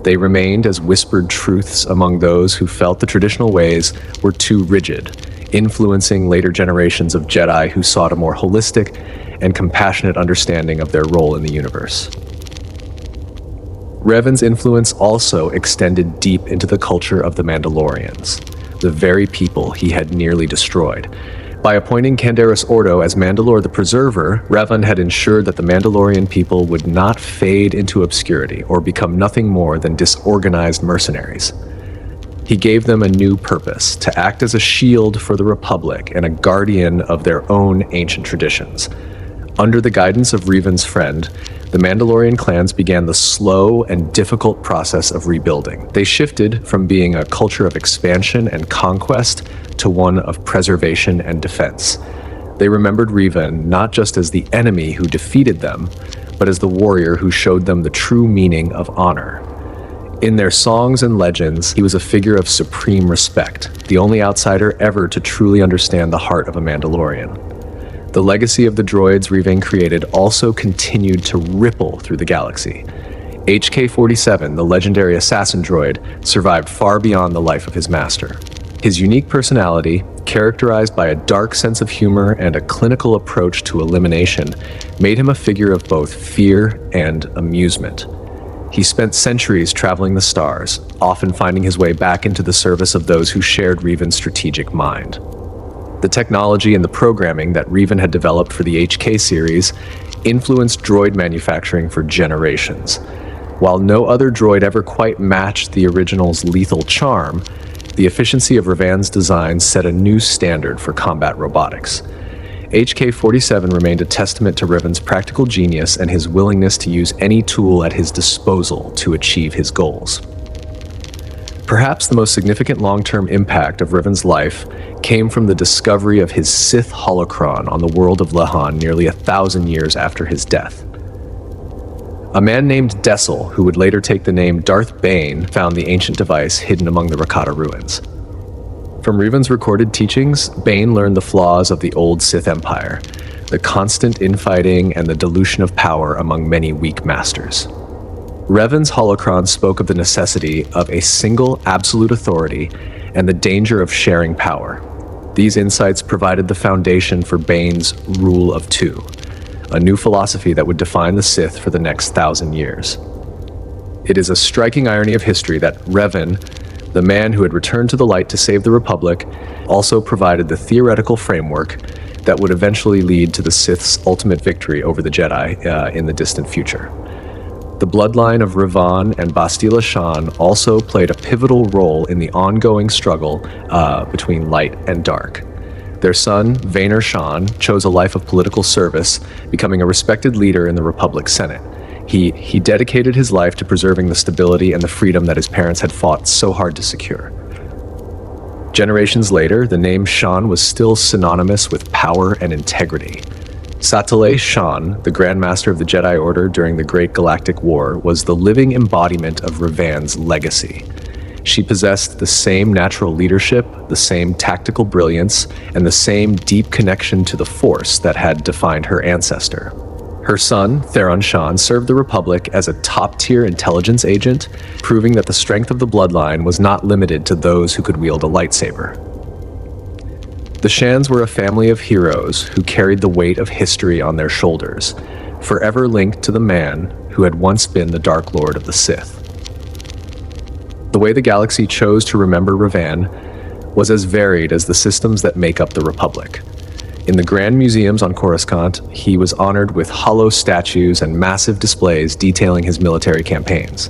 They remained as whispered truths among those who felt the traditional ways were too rigid, influencing later generations of Jedi who sought a more holistic and compassionate understanding of their role in the universe. Revan's influence also extended deep into the culture of the Mandalorians, the very people he had nearly destroyed. By appointing Canderous Ordo as Mandalore the Preserver, Revan had ensured that the Mandalorian people would not fade into obscurity or become nothing more than disorganized mercenaries. He gave them a new purpose, to act as a shield for the Republic and a guardian of their own ancient traditions. Under the guidance of Revan's friend, the Mandalorian clans began the slow and difficult process of rebuilding. They shifted from being a culture of expansion and conquest to one of preservation and defense. They remembered Revan not just as the enemy who defeated them, but as the warrior who showed them the true meaning of honor. In their songs and legends, he was a figure of supreme respect, the only outsider ever to truly understand the heart of a Mandalorian. The legacy of the droids Revan created also continued to ripple through the galaxy. HK-47, the legendary assassin droid, survived far beyond the life of his master. His unique personality, characterized by a dark sense of humor and a clinical approach to elimination, made him a figure of both fear and amusement. He spent centuries traveling the stars, often finding his way back into the service of those who shared Revan's strategic mind. The technology and the programming that Revan had developed for the HK series influenced droid manufacturing for generations. While no other droid ever quite matched the original's lethal charm, the efficiency of Revan's design set a new standard for combat robotics. HK-47 remained a testament to Revan's practical genius and his willingness to use any tool at his disposal to achieve his goals. Perhaps the most significant long-term impact of Revan's life came from the discovery of his Sith holocron on the world of Lahan nearly 1,000 years after his death. A man named Dessel, who would later take the name Darth Bane, found the ancient device hidden among the Rakata ruins. From Revan's recorded teachings, Bane learned the flaws of the old Sith Empire, the constant infighting and the dilution of power among many weak masters. Revan's holocron spoke of the necessity of a single absolute authority and the danger of sharing power. These insights provided the foundation for Bane's Rule of Two, a new philosophy that would define the Sith for the next 1,000 years. It is a striking irony of history that Revan, the man who had returned to the light to save the Republic, also provided the theoretical framework that would eventually lead to the Sith's ultimate victory over the Jedi in the distant future. The bloodline of Revan and Bastila Shan also played a pivotal role in the ongoing struggle between light and dark. Their son, Vaner Shan, chose a life of political service, becoming a respected leader in the Republic Senate. He dedicated his life to preserving the stability and the freedom that his parents had fought so hard to secure. Generations later, the name Shan was still synonymous with power and integrity. Satele Shan, the Grand Master of the Jedi Order during the Great Galactic War, was the living embodiment of Revan's legacy. She possessed the same natural leadership, the same tactical brilliance, and the same deep connection to the Force that had defined her ancestor. Her son, Theron Shan, served the Republic as a top-tier intelligence agent, proving that the strength of the bloodline was not limited to those who could wield a lightsaber. The Shans were a family of heroes who carried the weight of history on their shoulders. forever linked to the man who had once been the Dark Lord of the Sith. The way the galaxy chose to remember Revan was as varied as the systems that make up the Republic. In the grand museums on Coruscant, he was honored with hollow statues and massive displays detailing his military campaigns.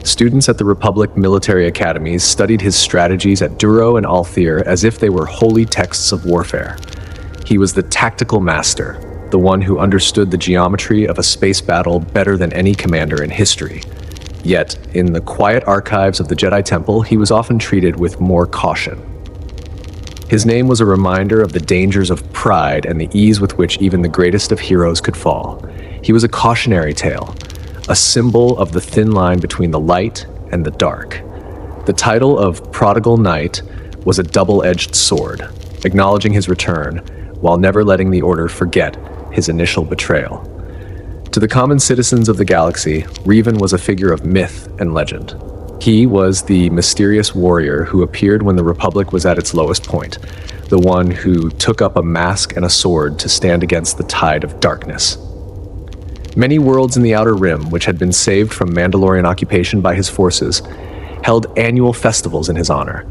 Students at the Republic military academies studied his strategies at Duro and Althir as if they were holy texts of warfare. He was the tactical master, the one who understood the geometry of a space battle better than any commander in history. Yet, in the quiet archives of the Jedi Temple, he was often treated with more caution. His name was a reminder of the dangers of pride and the ease with which even the greatest of heroes could fall. He was a cautionary tale, a symbol of the thin line between the light and the dark. The title of Prodigal Knight was a double-edged sword, acknowledging his return while never letting the Order forget his initial betrayal. To the common citizens of the galaxy, Revan was a figure of myth and legend. He was the mysterious warrior who appeared when the Republic was at its lowest point, the one who took up a mask and a sword to stand against the tide of darkness. Many worlds in the Outer Rim, which had been saved from Mandalorian occupation by his forces, held annual festivals in his honor.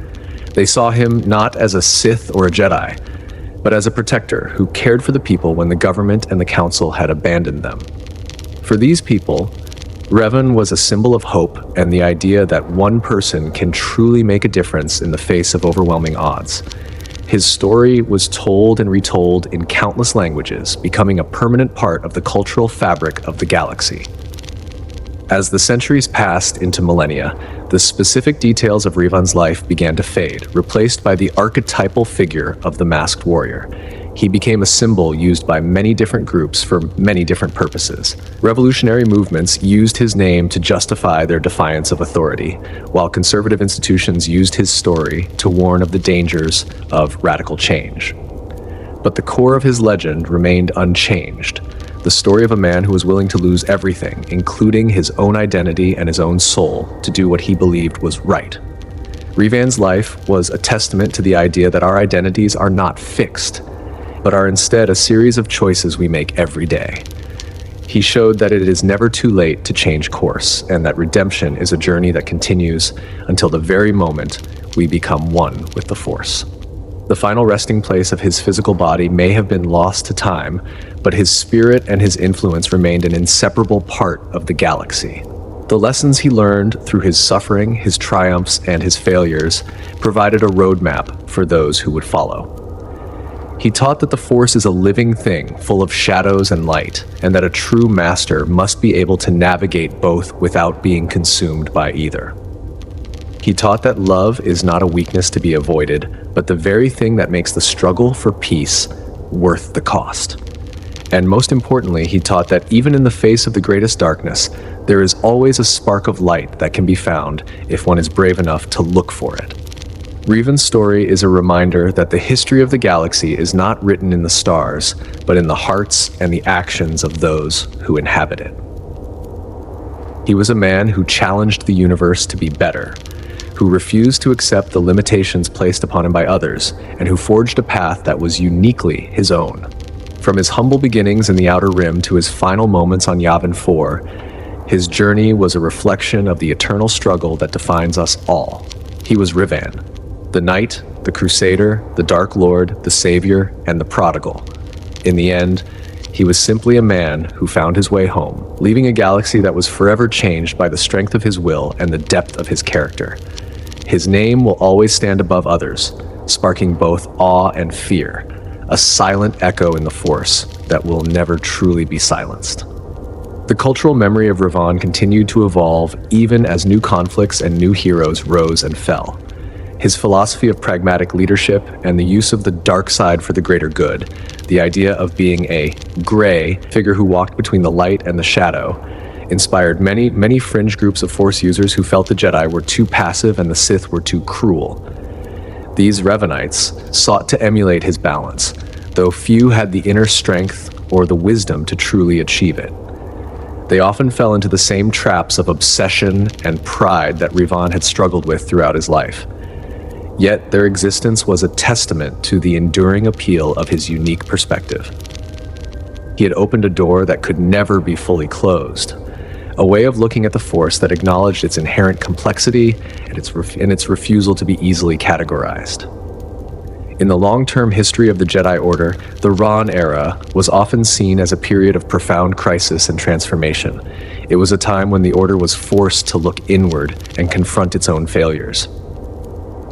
They saw him not as a Sith or a Jedi, but as a protector who cared for the people when the government and the council had abandoned them. For these people, Revan was a symbol of hope and the idea that one person can truly make a difference in the face of overwhelming odds. His story was told and retold in countless languages, becoming a permanent part of the cultural fabric of the galaxy. As the centuries passed into millennia, the specific details of Revan's life began to fade, replaced by the archetypal figure of the masked warrior. He became a symbol used by many different groups for many different purposes. Revolutionary movements used his name to justify their defiance of authority, while conservative institutions used his story to warn of the dangers of radical change. But the core of his legend remained unchanged. The story of a man who was willing to lose everything, including his own identity and his own soul, to do what he believed was right. Revan's life was a testament to the idea that our identities are not fixed, but are instead a series of choices we make every day. He showed that it is never too late to change course, and that redemption is a journey that continues until the very moment we become one with the Force. The final resting place of his physical body may have been lost to time, but his spirit and his influence remained an inseparable part of the galaxy. The lessons he learned through his suffering, his triumphs, and his failures provided a roadmap for those who would follow. He taught that the Force is a living thing full of shadows and light, and that a true master must be able to navigate both without being consumed by either. He taught that love is not a weakness to be avoided, but the very thing that makes the struggle for peace worth the cost. And most importantly, he taught that even in the face of the greatest darkness, there is always a spark of light that can be found if one is brave enough to look for it. Revan's story is a reminder that the history of the galaxy is not written in the stars, but in the hearts and the actions of those who inhabit it. He was a man who challenged the universe to be better, who refused to accept the limitations placed upon him by others, and who forged a path that was uniquely his own. From his humble beginnings in the Outer Rim to his final moments on Yavin 4, his journey was a reflection of the eternal struggle that defines us all. He was Revan, the Knight, the Crusader, the Dark Lord, the Savior, and the Prodigal. In the end, he was simply a man who found his way home, leaving a galaxy that was forever changed by the strength of his will and the depth of his character. His name will always stand above others, sparking both awe and fear, a silent echo in the Force that will never truly be silenced. The cultural memory of Revan continued to evolve even as new conflicts and new heroes rose and fell. His philosophy of pragmatic leadership and the use of the dark side for the greater good, the idea of being a gray figure who walked between the light and the shadow, inspired many fringe groups of Force users who felt the Jedi were too passive and the Sith were too cruel. These Revanites sought to emulate his balance, though few had the inner strength or the wisdom to truly achieve it. They often fell into the same traps of obsession and pride that Revan had struggled with throughout his life. Yet their existence was a testament to the enduring appeal of his unique perspective. He had opened a door that could never be fully closed. A way of looking at the Force that acknowledged its inherent complexity and its refusal to be easily categorized. In the long-term history of the Jedi Order, the Ron era was often seen as a period of profound crisis and transformation. It was a time when the Order was forced to look inward and confront its own failures.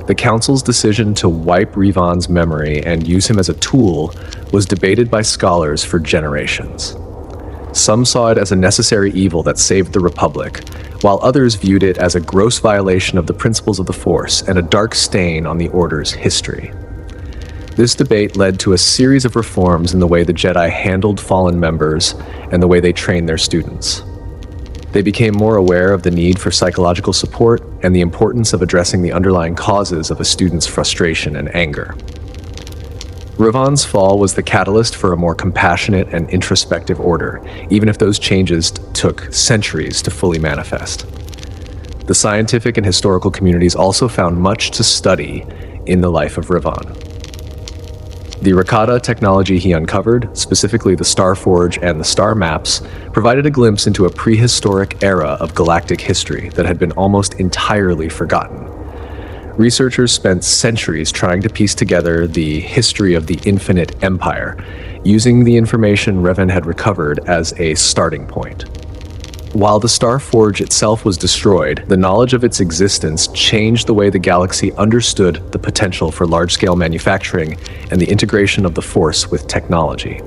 The Council's decision to wipe Revan's memory and use him as a tool was debated by scholars for generations. Some saw it as a necessary evil that saved the Republic, while others viewed it as a gross violation of the principles of the Force and a dark stain on the Order's history. This debate led to a series of reforms in the way the Jedi handled fallen members and the way they trained their students. They became more aware of the need for psychological support and the importance of addressing the underlying causes of a student's frustration and anger. Revan's fall was the catalyst for a more compassionate and introspective order, even if those changes took centuries to fully manifest. The scientific and historical communities also found much to study in the life of Revan. The Rakata technology he uncovered, specifically the Star Forge and the star maps, provided a glimpse into a prehistoric era of galactic history that had been almost entirely forgotten. Researchers spent centuries trying to piece together the history of the Infinite Empire, using the information Revan had recovered as a starting point. While the Star Forge itself was destroyed, the knowledge of its existence changed the way the galaxy understood the potential for large-scale manufacturing and the integration of the Force with technology.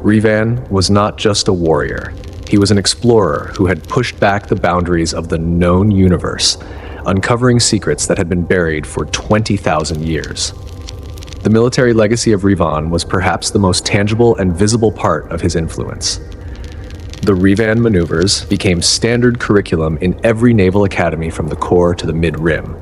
Revan was not just a warrior. He was an explorer who had pushed back the boundaries of the known universe, uncovering secrets that had been buried for 20,000 years. The military legacy of Revan was perhaps the most tangible and visible part of his influence. The Revan maneuvers became standard curriculum in every naval academy from the core to the mid-rim.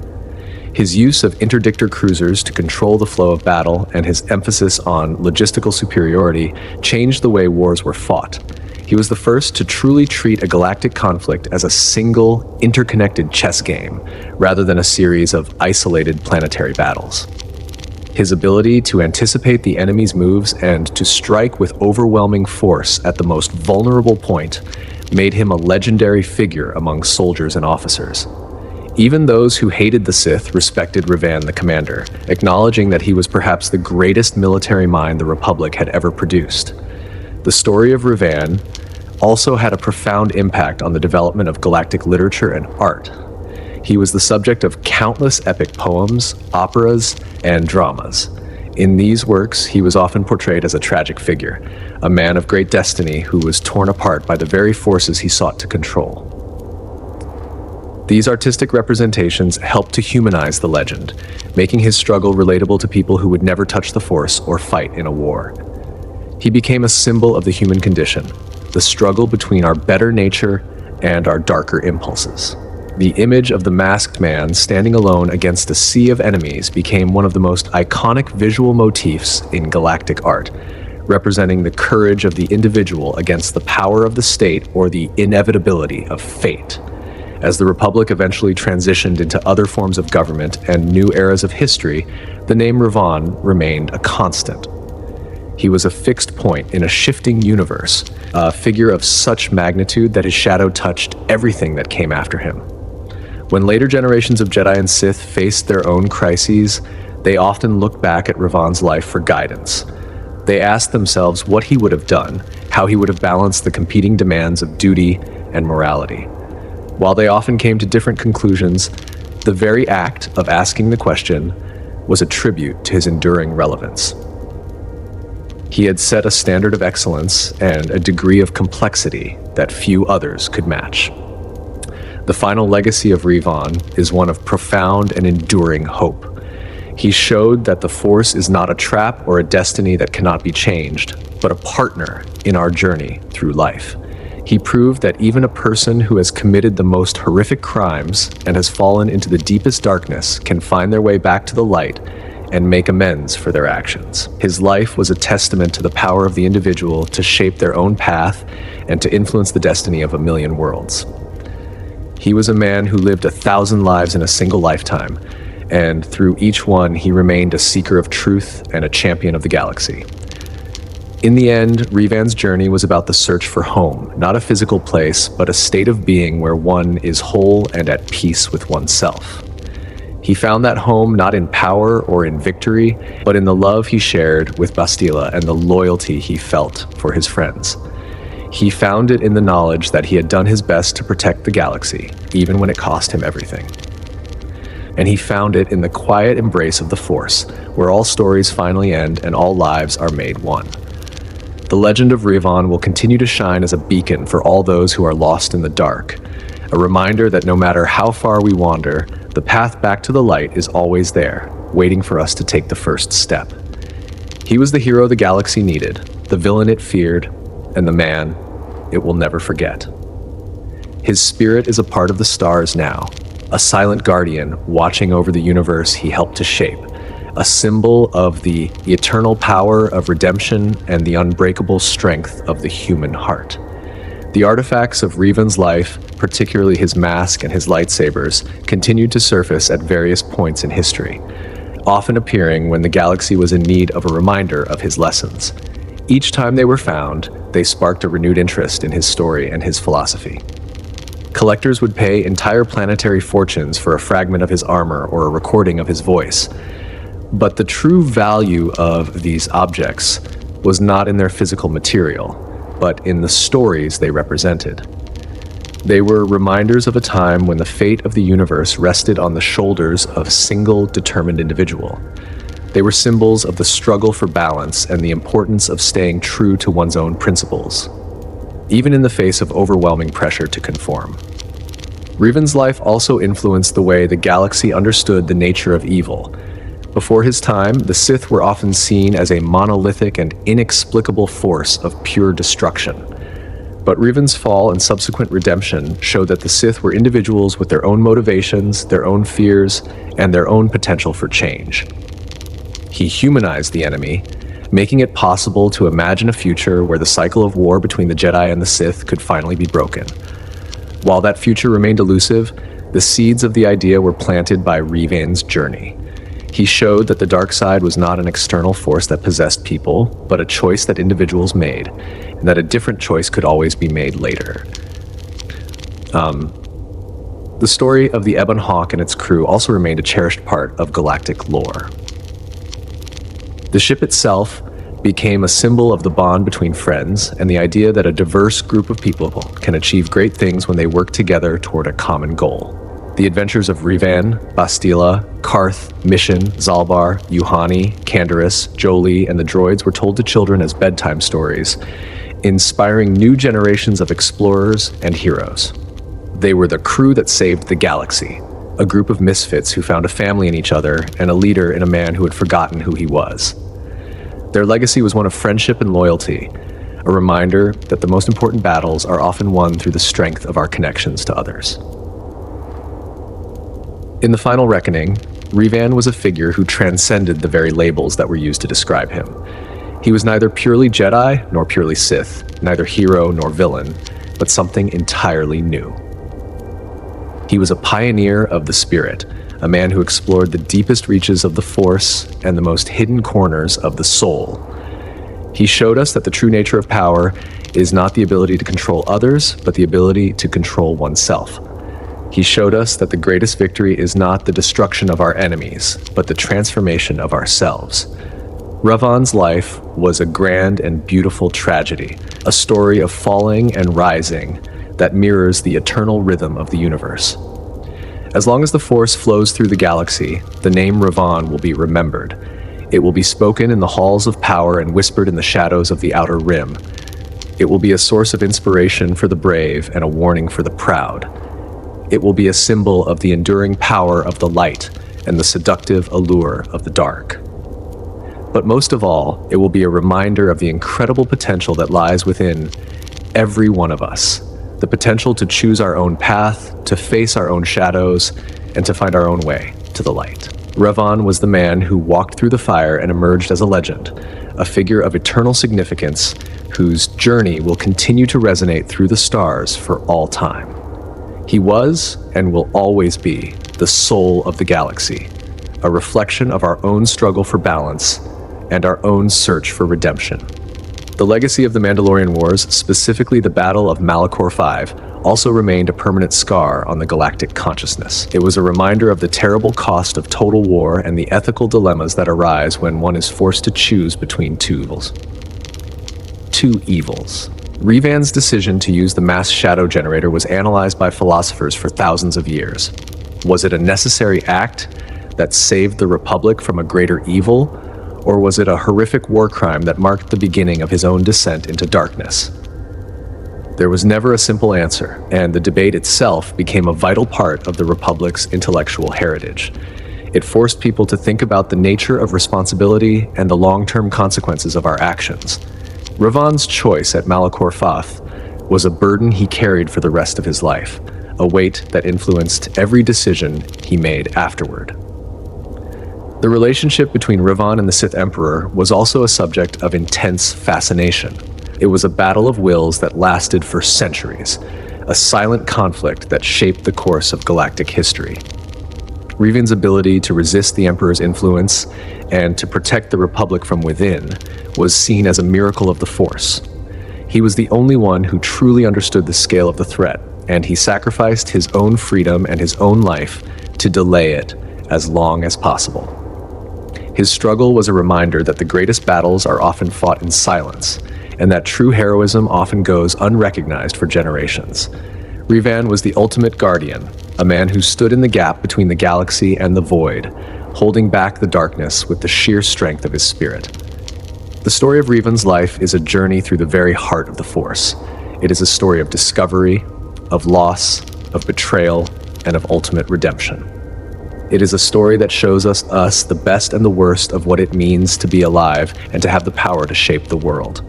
His use of interdictor cruisers to control the flow of battle and his emphasis on logistical superiority changed the way wars were fought. He was the first to truly treat a galactic conflict as a single, interconnected chess game, rather than a series of isolated planetary battles. His ability to anticipate the enemy's moves and to strike with overwhelming force at the most vulnerable point made him a legendary figure among soldiers and officers. Even those who hated the Sith respected Revan the Commander, acknowledging that he was perhaps the greatest military mind the Republic had ever produced. The story of Revan also had a profound impact on the development of galactic literature and art. He was the subject of countless epic poems, operas, and dramas. In these works, he was often portrayed as a tragic figure, a man of great destiny who was torn apart by the very forces he sought to control. These artistic representations helped to humanize the legend, making his struggle relatable to people who would never touch the Force or fight in a war. He became a symbol of the human condition, the struggle between our better nature and our darker impulses. The image of the masked man standing alone against a sea of enemies became one of the most iconic visual motifs in galactic art, representing the courage of the individual against the power of the state or the inevitability of fate. As the Republic eventually transitioned into other forms of government and new eras of history, the name Revan remained a constant. He was a fixed point in a shifting universe, a figure of such magnitude that his shadow touched everything that came after him. When later generations of Jedi and Sith faced their own crises, they often looked back at Revan's life for guidance. They asked themselves what he would have done, how he would have balanced the competing demands of duty and morality. While they often came to different conclusions, the very act of asking the question was a tribute to his enduring relevance. He had set a standard of excellence and a degree of complexity that few others could match. The final legacy of Revan is one of profound and enduring hope. He showed that the Force is not a trap or a destiny that cannot be changed, but a partner in our journey through life. He proved that even a person who has committed the most horrific crimes and has fallen into the deepest darkness can find their way back to the light and make amends for their actions. His life was a testament to the power of the individual to shape their own path and to influence the destiny of a million worlds. He was a man who lived 1,000 lives in a single lifetime, and through each one he remained a seeker of truth and a champion of the galaxy. In the end, Revan's journey was about the search for home, not a physical place, but a state of being where one is whole and at peace with oneself. He found that home not in power or in victory, but in the love he shared with Bastila and the loyalty he felt for his friends. He found it in the knowledge that he had done his best to protect the galaxy, even when it cost him everything. And he found it in the quiet embrace of the Force, where all stories finally end and all lives are made one. The legend of Revan will continue to shine as a beacon for all those who are lost in the dark, a reminder that no matter how far we wander, the path back to the light is always there, waiting for us to take the first step. He was the hero the galaxy needed, the villain it feared, and the man it will never forget. His spirit is a part of the stars now, a silent guardian watching over the universe he helped to shape, a symbol of the eternal power of redemption and the unbreakable strength of the human heart. The artifacts of Revan's life, particularly his mask and his lightsabers, continued to surface at various points in history, often appearing when the galaxy was in need of a reminder of his lessons. Each time they were found, they sparked a renewed interest in his story and his philosophy. Collectors would pay entire planetary fortunes for a fragment of his armor or a recording of his voice. But the true value of these objects was not in their physical material, but in the stories they represented. They were reminders of a time when the fate of the universe rested on the shoulders of a single determined individual. They were symbols of the struggle for balance and the importance of staying true to one's own principles, even in the face of overwhelming pressure to conform. Revan's life also influenced the way the galaxy understood the nature of evil. Before his time, the Sith were often seen as a monolithic and inexplicable force of pure destruction. But Revan's fall and subsequent redemption showed that the Sith were individuals with their own motivations, their own fears, and their own potential for change. He humanized the enemy, making it possible to imagine a future where the cycle of war between the Jedi and the Sith could finally be broken. While that future remained elusive, the seeds of the idea were planted by Revan's journey. He showed that the dark side was not an external force that possessed people, but a choice that individuals made, and that a different choice could always be made later. The story of the Ebon Hawk and its crew also remained a cherished part of galactic lore. The ship itself became a symbol of the bond between friends and the idea that a diverse group of people can achieve great things when they work together toward a common goal. The adventures of Revan, Bastila, Karth, Mission, Zalbar, Yuhani, Canderous, Jolee, and the droids were told to children as bedtime stories, inspiring new generations of explorers and heroes. They were the crew that saved the galaxy, a group of misfits who found a family in each other and a leader in a man who had forgotten who he was. Their legacy was one of friendship and loyalty, a reminder that the most important battles are often won through the strength of our connections to others. In the final reckoning, Revan was a figure who transcended the very labels that were used to describe him. He was neither purely Jedi nor purely Sith, neither hero nor villain, but something entirely new. He was a pioneer of the spirit, a man who explored the deepest reaches of the Force and the most hidden corners of the soul. He showed us that the true nature of power is not the ability to control others, but the ability to control oneself. He showed us that the greatest victory is not the destruction of our enemies, but the transformation of ourselves. Revan's life was a grand and beautiful tragedy, a story of falling and rising that mirrors the eternal rhythm of the universe. As long as the Force flows through the galaxy, the name Revan will be remembered. It will be spoken in the halls of power and whispered in the shadows of the Outer Rim. It will be a source of inspiration for the brave and a warning for the proud. It will be a symbol of the enduring power of the light and the seductive allure of the dark. But most of all, it will be a reminder of the incredible potential that lies within every one of us. The potential to choose our own path, to face our own shadows, and to find our own way to the light. Revan was the man who walked through the fire and emerged as a legend, a figure of eternal significance whose journey will continue to resonate through the stars for all time. He was and will always be the soul of the galaxy, a reflection of our own struggle for balance and our own search for redemption. The legacy of the Mandalorian Wars, specifically the Battle of Malachor V, also remained a permanent scar on the galactic consciousness. It was a reminder of the terrible cost of total war and the ethical dilemmas that arise when one is forced to choose between two evils. Revan's decision to use the mass shadow generator was analyzed by philosophers for thousands of years. Was it a necessary act that saved the Republic from a greater evil, or was it a horrific war crime that marked the beginning of his own descent into darkness? There was never a simple answer, and the debate itself became a vital part of the Republic's intellectual heritage. It forced people to think about the nature of responsibility and the long-term consequences of our actions. Revan's choice at Malachor Fath was a burden he carried for the rest of his life, a weight that influenced every decision he made afterward. The relationship between Revan and the Sith Emperor was also a subject of intense fascination. It was a battle of wills that lasted for centuries, a silent conflict that shaped the course of galactic history. Revan's ability to resist the Emperor's influence and to protect the Republic from within was seen as a miracle of the Force. He was the only one who truly understood the scale of the threat, and he sacrificed his own freedom and his own life to delay it as long as possible. His struggle was a reminder that the greatest battles are often fought in silence, and that true heroism often goes unrecognized for generations. Revan was the ultimate guardian, a man who stood in the gap between the galaxy and the void, holding back the darkness with the sheer strength of his spirit. The story of Revan's life is a journey through the very heart of the Force. It is a story of discovery, of loss, of betrayal, and of ultimate redemption. It is a story that shows us the best and the worst of what it means to be alive and to have the power to shape the world.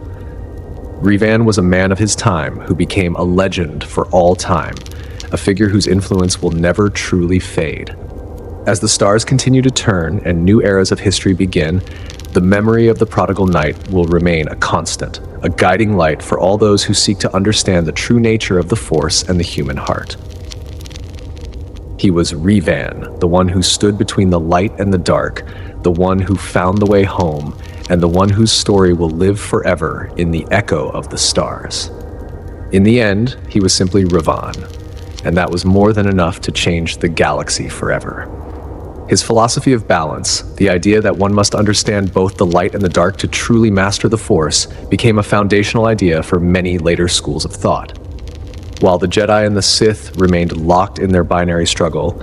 Revan was a man of his time who became a legend for all time, a figure whose influence will never truly fade. As the stars continue to turn and new eras of history begin, the memory of the prodigal knight will remain a constant, a guiding light for all those who seek to understand the true nature of the Force and the human heart. He was Revan, the one who stood between the light and the dark, the one who found the way home, and the one whose story will live forever in the echo of the stars. In the end, he was simply Revan, and that was more than enough to change the galaxy forever. His philosophy of balance, the idea that one must understand both the light and the dark to truly master the Force, became a foundational idea for many later schools of thought. While the Jedi and the Sith remained locked in their binary struggle,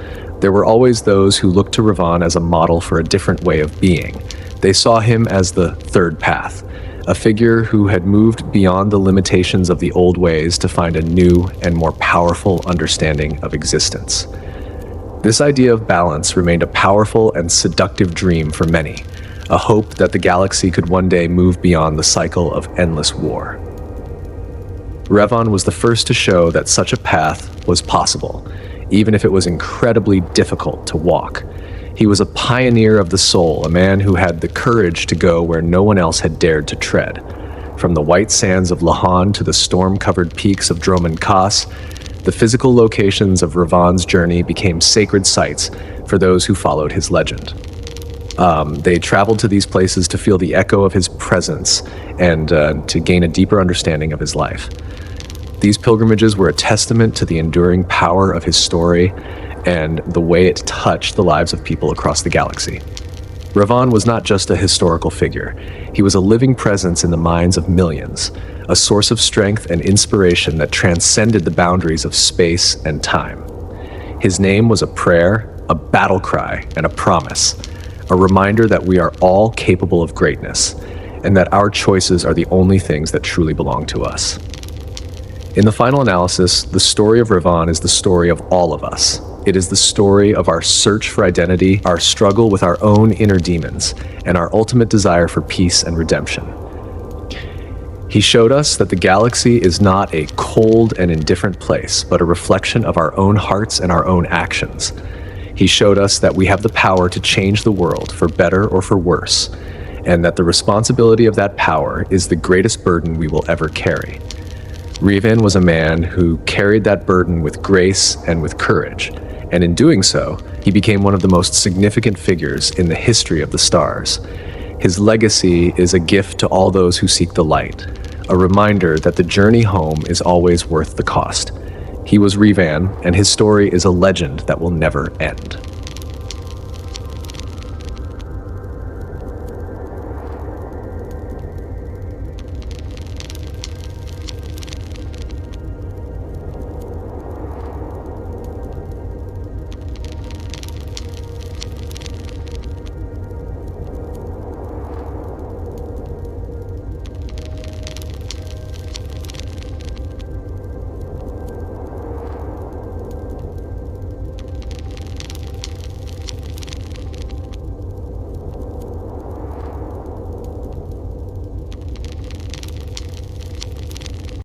there were always those who looked to Revan as a model for a different way of being. They saw him as the third path, a figure who had moved beyond the limitations of the old ways to find a new and more powerful understanding of existence. This idea of balance remained a powerful and seductive dream for many, a hope that the galaxy could one day move beyond the cycle of endless war. Revan was the first to show that such a path was possible, even if it was incredibly difficult to walk. He was a pioneer of the soul, a man who had the courage to go where no one else had dared to tread. From the white sands of Lahan to the storm-covered peaks of Droman Khas, the physical locations of Revan's journey became sacred sites for those who followed his legend. They traveled to these places to feel the echo of his presence and to gain a deeper understanding of his life. These pilgrimages were a testament to the enduring power of his story and the way it touched the lives of people across the galaxy. Revan was not just a historical figure. He was a living presence in the minds of millions, a source of strength and inspiration that transcended the boundaries of space and time. His name was a prayer, a battle cry, and a promise, a reminder that we are all capable of greatness, and that our choices are the only things that truly belong to us. In the final analysis, the story of Revan is the story of all of us. It is the story of our search for identity, our struggle with our own inner demons, and our ultimate desire for peace and redemption. He showed us that the galaxy is not a cold and indifferent place, but a reflection of our own hearts and our own actions. He showed us that we have the power to change the world, for better or for worse, and that the responsibility of that power is the greatest burden we will ever carry. Revan was a man who carried that burden with grace and with courage, and in doing so, he became one of the most significant figures in the history of the stars. His legacy is a gift to all those who seek the light, a reminder that the journey home is always worth the cost. He was Revan, and his story is a legend that will never end.